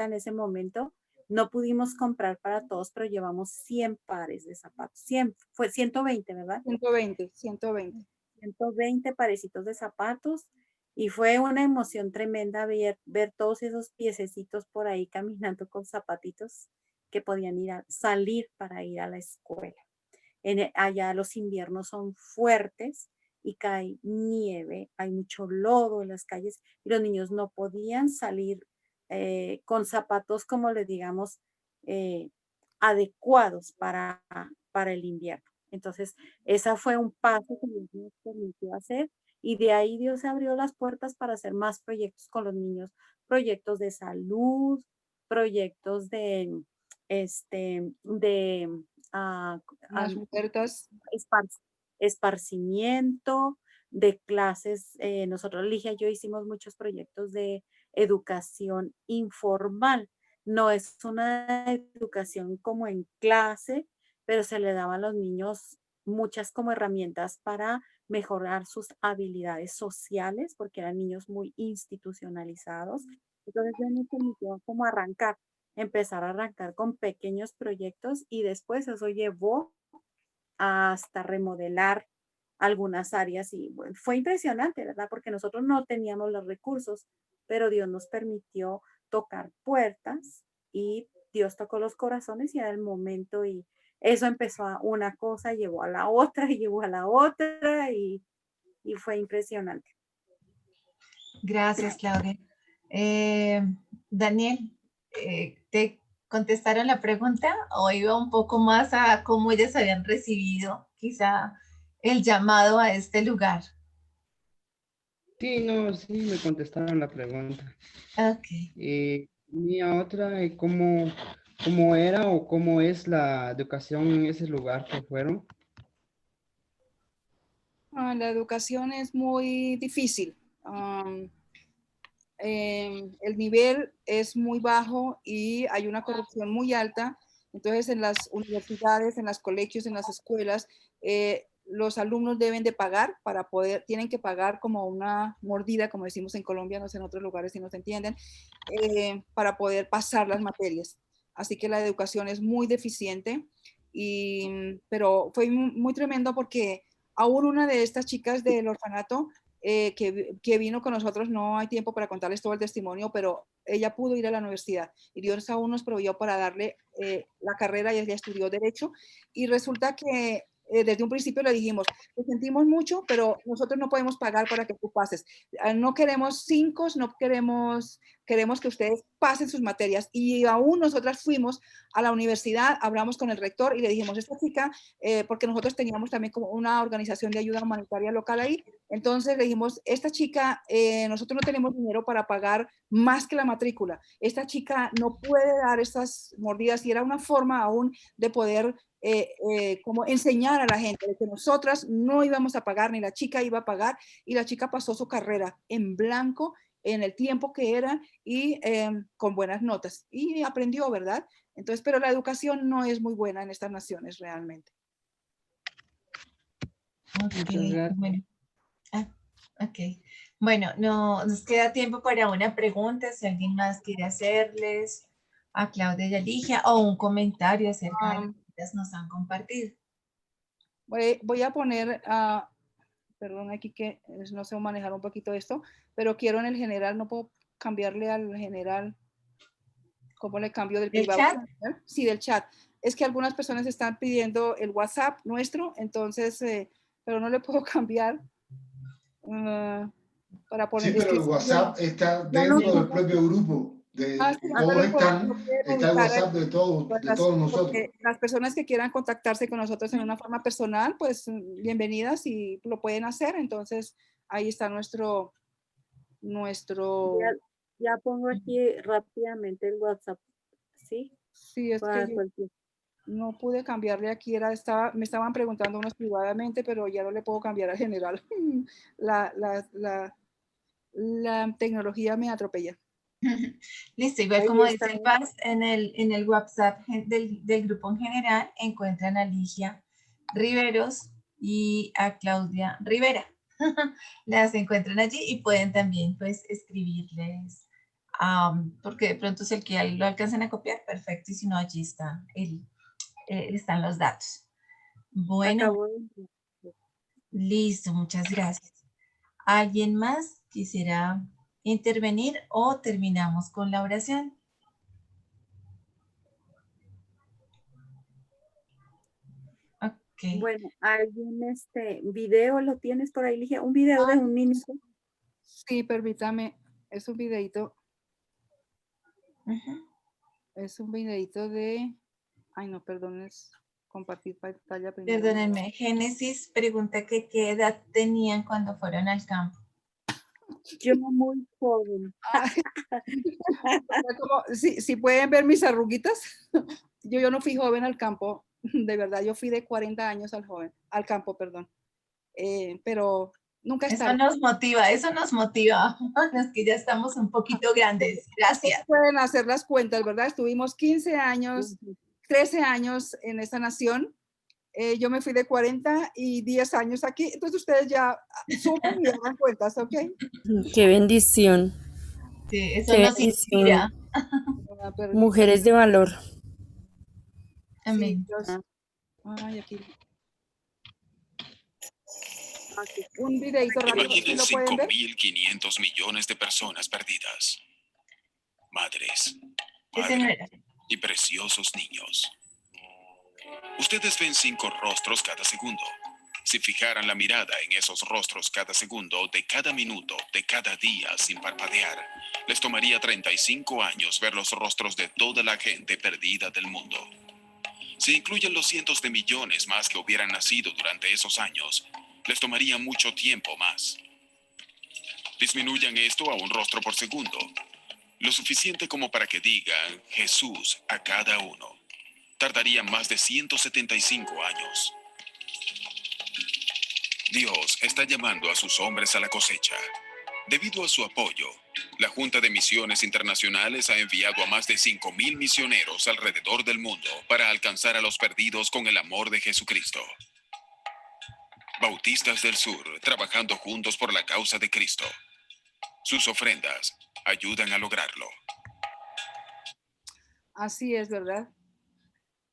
F: en ese momento. No pudimos comprar para todos, pero llevamos 100 pares de zapatos. 100, fue 120, ¿verdad?
E: 120.
F: 120 parecitos de zapatos. Y fue una emoción tremenda ver todos esos piececitos por ahí caminando con zapatitos que podían salir para ir a la escuela. Allá los inviernos son fuertes y cae nieve, hay mucho lodo en las calles y los niños no podían salir con zapatos, como les digamos, adecuados para el invierno. Entonces, esa fue un paso que Dios nos permitió hacer y de ahí Dios abrió las puertas para hacer más proyectos con los niños, proyectos de salud, proyectos de
E: Las ofertas.
F: Esparcimiento, de clases. Nosotros, Ligia y yo, hicimos muchos proyectos de educación informal. No es una educación como en clase, pero se le daba a los niños muchas como herramientas para mejorar sus habilidades sociales, porque eran niños muy institucionalizados. Entonces, ya nos permitió como empezar a arrancar con pequeños proyectos y después eso llevó hasta remodelar algunas áreas y bueno, fue impresionante, ¿verdad? Porque nosotros no teníamos los recursos, pero Dios nos permitió tocar puertas y Dios tocó los corazones y era el momento y eso empezó a una cosa, llevó a la otra y llevó a la otra y fue impresionante.
C: Gracias, Claudia. Daniel, ¿te contestaron la pregunta o iba un poco más a cómo ellas habían recibido quizá el llamado a este lugar?
J: Sí, no, sí, me contestaron la pregunta.
C: Ok.
J: Mi otra, ¿cómo era o cómo es la educación en ese lugar que fueron?
E: La educación es muy difícil. El nivel es muy bajo y hay una corrupción muy alta. Entonces, en las universidades, en los colegios, en las escuelas, los alumnos deben de pagar tienen que pagar como una mordida, como decimos en Colombia, no sé en otros lugares si no se entienden, para poder pasar las materias. Así que la educación es muy deficiente, pero fue muy tremendo porque aún una de estas chicas del orfanato que vino con nosotros, no hay tiempo para contarles todo el testimonio, pero ella pudo ir a la universidad y Dios aún nos proveyó para darle la carrera y ella estudió Derecho y resulta que desde un principio le dijimos, te sentimos mucho, pero nosotros no podemos pagar para que tú pases. No queremos 5, no queremos queremos que ustedes pasen sus materias. Y aún nosotras fuimos a la universidad, hablamos con el rector y le dijimos, esta chica, porque nosotros teníamos también como una organización de ayuda humanitaria local ahí, entonces le dijimos, esta chica, nosotros no tenemos dinero para pagar más que la matrícula, esta chica no puede dar estas mordidas, y era una forma aún de poder como enseñar a la gente de que nosotras no íbamos a pagar, ni la chica iba a pagar, y la chica pasó su carrera en blanco, en el tiempo que era, y con buenas notas, y aprendió, ¿verdad? Entonces, pero la educación no es muy buena en estas naciones realmente.
C: Okay, bueno. Ok. Bueno, no, nos queda tiempo para una pregunta, si alguien más quiere hacerles a Claudia y a Ligia, o un comentario acerca de lo que ellas nos han compartido.
E: Voy a poner, perdón, aquí que no sé manejar un poquito esto, pero quiero en el general, no puedo cambiarle al general. ¿Cómo le cambio del privado?
C: ¿Del chat?
E: Sí, del chat. Es que algunas personas están pidiendo el WhatsApp nuestro, entonces, pero no le puedo cambiar para poner.
A: Sí, pero el WhatsApp está dentro del propio grupo. Todos están, está el WhatsApp de todos nosotros.
E: Las personas que quieran contactarse con nosotros en una forma personal, pues bienvenidas y lo pueden hacer. Entonces, ahí está nuestro...
F: Ya pongo aquí rápidamente el WhatsApp, ¿sí?
E: Sí, es que no pude cambiarle aquí, me estaban preguntando unos privadamente, pero ya no le puedo cambiar al general. La tecnología me atropella.
C: Listo, igual como dice el Paz, en el WhatsApp del grupo en general encuentran a Ligia Riveros y a Claudia Rivera. Las encuentran allí y pueden también pues escribirles, porque de pronto si el que lo alcanzan a copiar, perfecto, y si no, allí está están los datos. Bueno, listo, muchas gracias. ¿Alguien más quisiera intervenir o terminamos con la oración? Okay.
F: Bueno, ¿algún video lo tienes por ahí, Ligia? Un video de 1 minuto.
E: Sí, permítame, es un videito. Es un videito de... Ay, no, perdón, es compartir pantalla primero.
C: Perdónenme, Génesis pregunta que qué edad tenían cuando fueron al campo.
F: Yo muy joven.
E: Si pueden ver mis arruguitas, yo no fui joven al campo, de verdad, yo fui de 40 años al campo, perdón. Pero nunca
C: Eso nos motiva, los que ya estamos un poquito grandes. Gracias.
E: Pueden hacer las cuentas, ¿verdad? Estuvimos 15 años, 13 años en esta nación. Yo me fui de 40 y 10 años aquí. Entonces ustedes ya suman y hagan cuentas, ¿ok?
B: Qué bendición.
C: Sí, eso nos inspira.
B: Mujeres de valor.
C: Amén.
E: Sí, ay, aquí. Un videito rápido.
K: Imaginen 5.500 millones de personas perdidas. Madres, padres y preciosos niños. Ustedes ven 5 rostros cada segundo. Si fijaran la mirada en esos rostros cada segundo, de cada minuto, de cada día, sin parpadear, les tomaría 35 años ver los rostros de toda la gente perdida del mundo. Si incluyen los cientos de millones más que hubieran nacido durante esos años, les tomaría mucho tiempo más. Disminuyan esto a 1 rostro por segundo, lo suficiente como para que digan Jesús a cada uno. Tardarían más de 175 años. Dios está llamando a sus hombres a la cosecha. Debido a su apoyo, la Junta de Misiones Internacionales ha enviado a más de 5.000 misioneros alrededor del mundo para alcanzar a los perdidos con el amor de Jesucristo. Bautistas del Sur, trabajando juntos por la causa de Cristo. Sus ofrendas ayudan a lograrlo.
E: Así es, ¿verdad?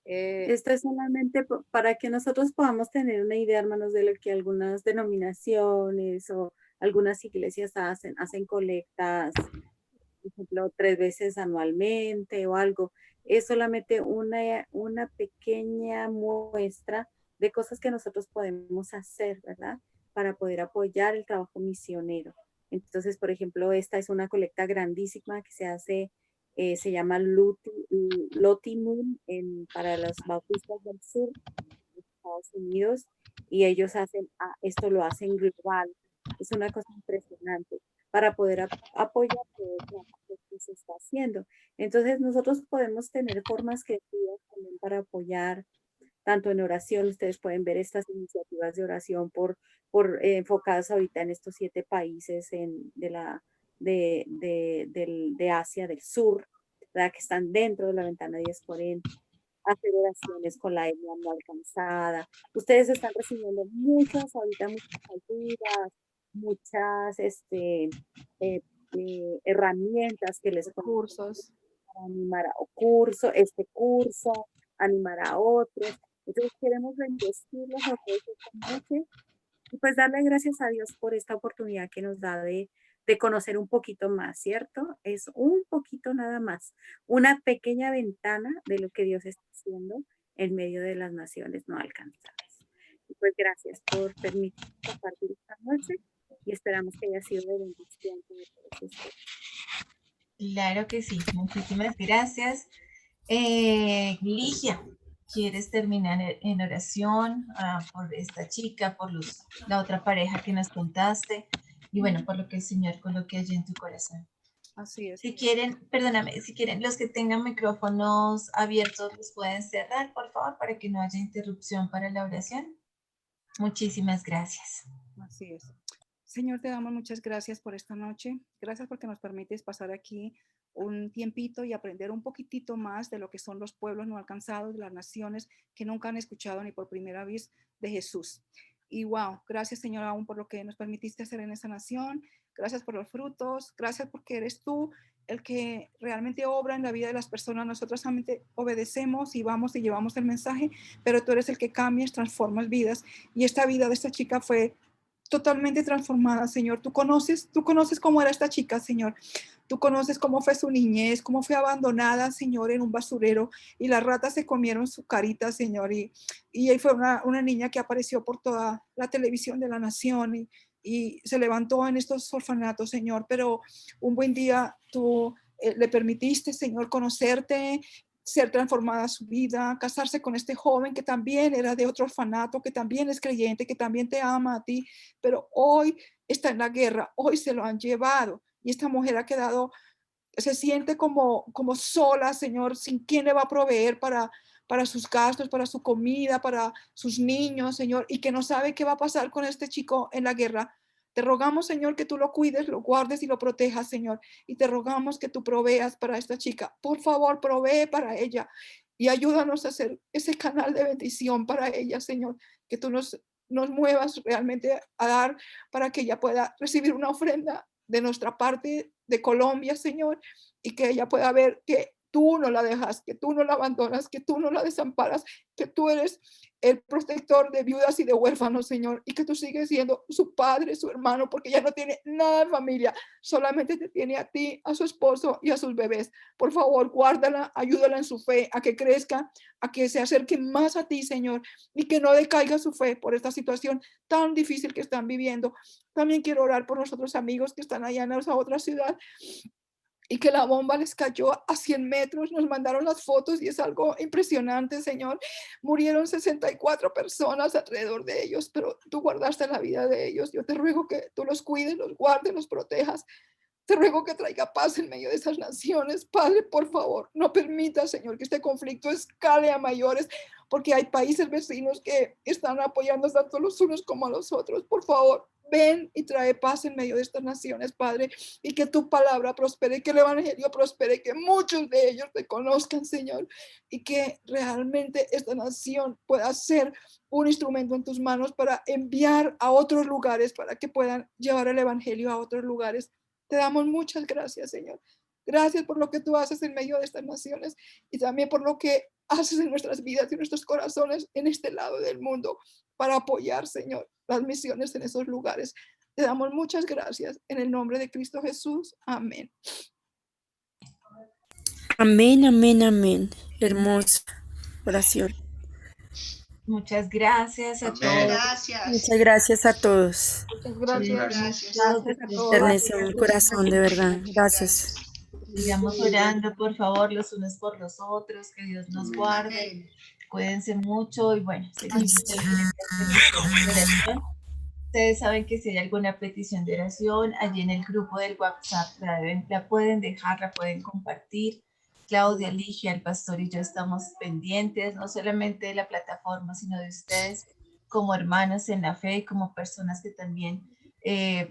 F: Esto es solamente para que nosotros podamos tener una idea, hermanos, de lo que algunas denominaciones o algunas iglesias hacen colectas, por ejemplo, 3 veces anualmente o algo. Es solamente una pequeña muestra de cosas que nosotros podemos hacer, ¿verdad? Para poder apoyar el trabajo misionero. Entonces, por ejemplo, esta es una colecta grandísima que se hace, se llama Loti Moon para los bautistas del sur de Estados Unidos, y ellos hacen, esto lo hacen global. Es una cosa impresionante para poder apoyar todo el trabajo que se está haciendo. Entonces, nosotros podemos tener formas creativas también para apoyar, tanto en oración. Ustedes pueden ver estas iniciativas de oración enfocadas ahorita en estos 7 países de Asia del Sur, ¿verdad? Que están dentro de la ventana 1040. Hacer oraciones con la etnia no alcanzada. Ustedes están recibiendo muchas ayudas, muchas herramientas que les
E: cursos
F: para animar a curso, animar a otros. Entonces queremos bendecirlos a todos esta noche y pues darle gracias a Dios por esta oportunidad que nos da de conocer un poquito más, ¿cierto? Es un poquito nada más, una pequeña ventana de lo que Dios está haciendo en medio de las naciones no alcanzadas. Y pues gracias por permitirnos compartir esta noche y esperamos que haya sido de bendición para todos ustedes.
C: Claro que sí, muchísimas gracias. Ligia, ¿quieres terminar en oración por esta chica, por la otra pareja que nos contaste? Y bueno, por lo que el Señor coloque allí en tu corazón.
E: Así es.
C: Si quieren, perdóname, si quieren, los que tengan micrófonos abiertos los pueden cerrar, por favor, para que no haya interrupción para la oración. Muchísimas gracias.
E: Así es. Señor, te damos muchas gracias por esta noche. Gracias porque nos permites pasar aquí un tiempito y aprender un poquitito más de lo que son los pueblos no alcanzados, de las naciones que nunca han escuchado ni por primera vez de Jesús. Y wow, gracias Señor aún por lo que nos permitiste hacer en esa nación. Gracias por los frutos. Gracias porque eres tú el que realmente obra en la vida de las personas. Nosotros solamente obedecemos y vamos y llevamos el mensaje, pero tú eres el que cambias, transformas vidas. Y esta vida de esta chica fue totalmente transformada, Señor. Tú conoces cómo era esta chica, Señor. Tú conoces cómo fue su niñez, cómo fue abandonada, Señor, en un basurero y las ratas se comieron su carita, Señor. Y fue una niña que apareció por toda la televisión de la nación y se levantó en estos orfanatos, Señor. Pero un buen día tú le permitiste, Señor, conocerte, ser transformada su vida, casarse con este joven que también era de otro orfanato, que también es creyente, que también te ama a ti, pero hoy está en la guerra, hoy se lo han llevado y esta mujer ha quedado, se siente como sola, Señor, sin quién le va a proveer para sus gastos, para su comida, para sus niños, Señor, y que no sabe qué va a pasar con este chico en la guerra. Te rogamos, Señor, que tú lo cuides, lo guardes y lo protejas, Señor. Y te rogamos que tú proveas para esta chica. Por favor, provee para ella y ayúdanos a hacer ese canal de bendición para ella, Señor. Que tú nos muevas realmente a dar para que ella pueda recibir una ofrenda de nuestra parte de Colombia, Señor, y que ella pueda ver que tú no la dejas, que tú no la abandonas, que tú no la desamparas, que tú eres el protector de viudas y de huérfanos, Señor, y que tú sigues siendo su padre, su hermano, porque ella no tiene nada de familia, solamente te tiene a ti, a su esposo y a sus bebés. Por favor, guárdala, ayúdala en su fe, a que crezca, a que se acerque más a ti, Señor, y que no decaiga su fe por esta situación tan difícil que están viviendo. También quiero orar por nuestros amigos que están allá en esa otra ciudad y que la bomba les cayó a 100 metros. Nos mandaron las fotos y es algo impresionante, Señor. Murieron 64 personas alrededor de ellos, pero tú guardaste la vida de ellos. Yo te ruego que tú los cuides, los guardes, los protejas. Te ruego que traiga paz en medio de esas naciones. Padre, por favor, no permita, Señor, que este conflicto escale a mayores, porque hay países vecinos que están apoyando tanto los unos como a los otros. Por favor, ven y trae paz en medio de estas naciones, Padre, y que tu palabra prospere, que el evangelio prospere, que muchos de ellos te conozcan, Señor, y que realmente esta nación pueda ser un instrumento en tus manos para enviar a otros lugares, para que puedan llevar el evangelio a otros lugares. Te damos muchas gracias, Señor. Gracias por lo que tú haces en medio de estas naciones y también por lo que haces en nuestras vidas y en nuestros corazones en este lado del mundo para apoyar, Señor, las misiones en esos lugares. Te damos muchas gracias en el nombre de Cristo Jesús. Amén.
B: Amén, amén, amén. Hermosa oración.
C: Muchas gracias a
H: Amén.
C: todos.
I: Gracias.
B: Muchas gracias a todos.
D: Muchas gracias.
I: Gracias.
F: Gracias a todos.
B: Enterneció mi corazón, de verdad. Gracias.
C: Sigamos orando, por favor, los unos por los otros, que Dios nos guarde.
I: Amén.
C: Cuídense mucho y bueno, seguimos en oración. Ustedes saben que si hay alguna petición de oración, allí en el grupo del WhatsApp la pueden dejar, la pueden compartir. Claudia, Ligia, el pastor y yo estamos pendientes, no solamente de la plataforma, sino de ustedes como hermanos en la fe y como personas que también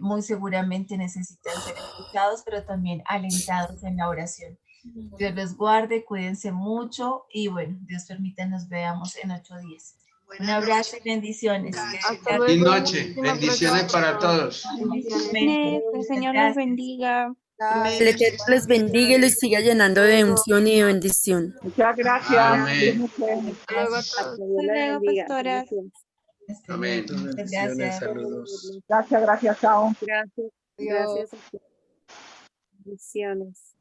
C: muy seguramente necesitan ser escuchados, pero también alentados en la oración. Dios los guarde, cuídense mucho y bueno, Dios permita nos veamos en 8 días. Un abrazo y bendiciones.
D: Hasta
H: Buenas
D: luego.
H: noches. Bendiciones para todos.
C: Bendiciones.
D: Que el Señor los bendiga.
B: Que el Eterno les bendiga y les siga llenando de unción y de bendición.
L: Muchas gracias.
H: Amén.
D: Hasta luego a todos.
F: Hasta luego,
D: pastoras.
H: Amén.
C: Gracias.
L: Gracias, chao.
F: Gracias.
D: Adiós.
F: Gracias. Bendiciones.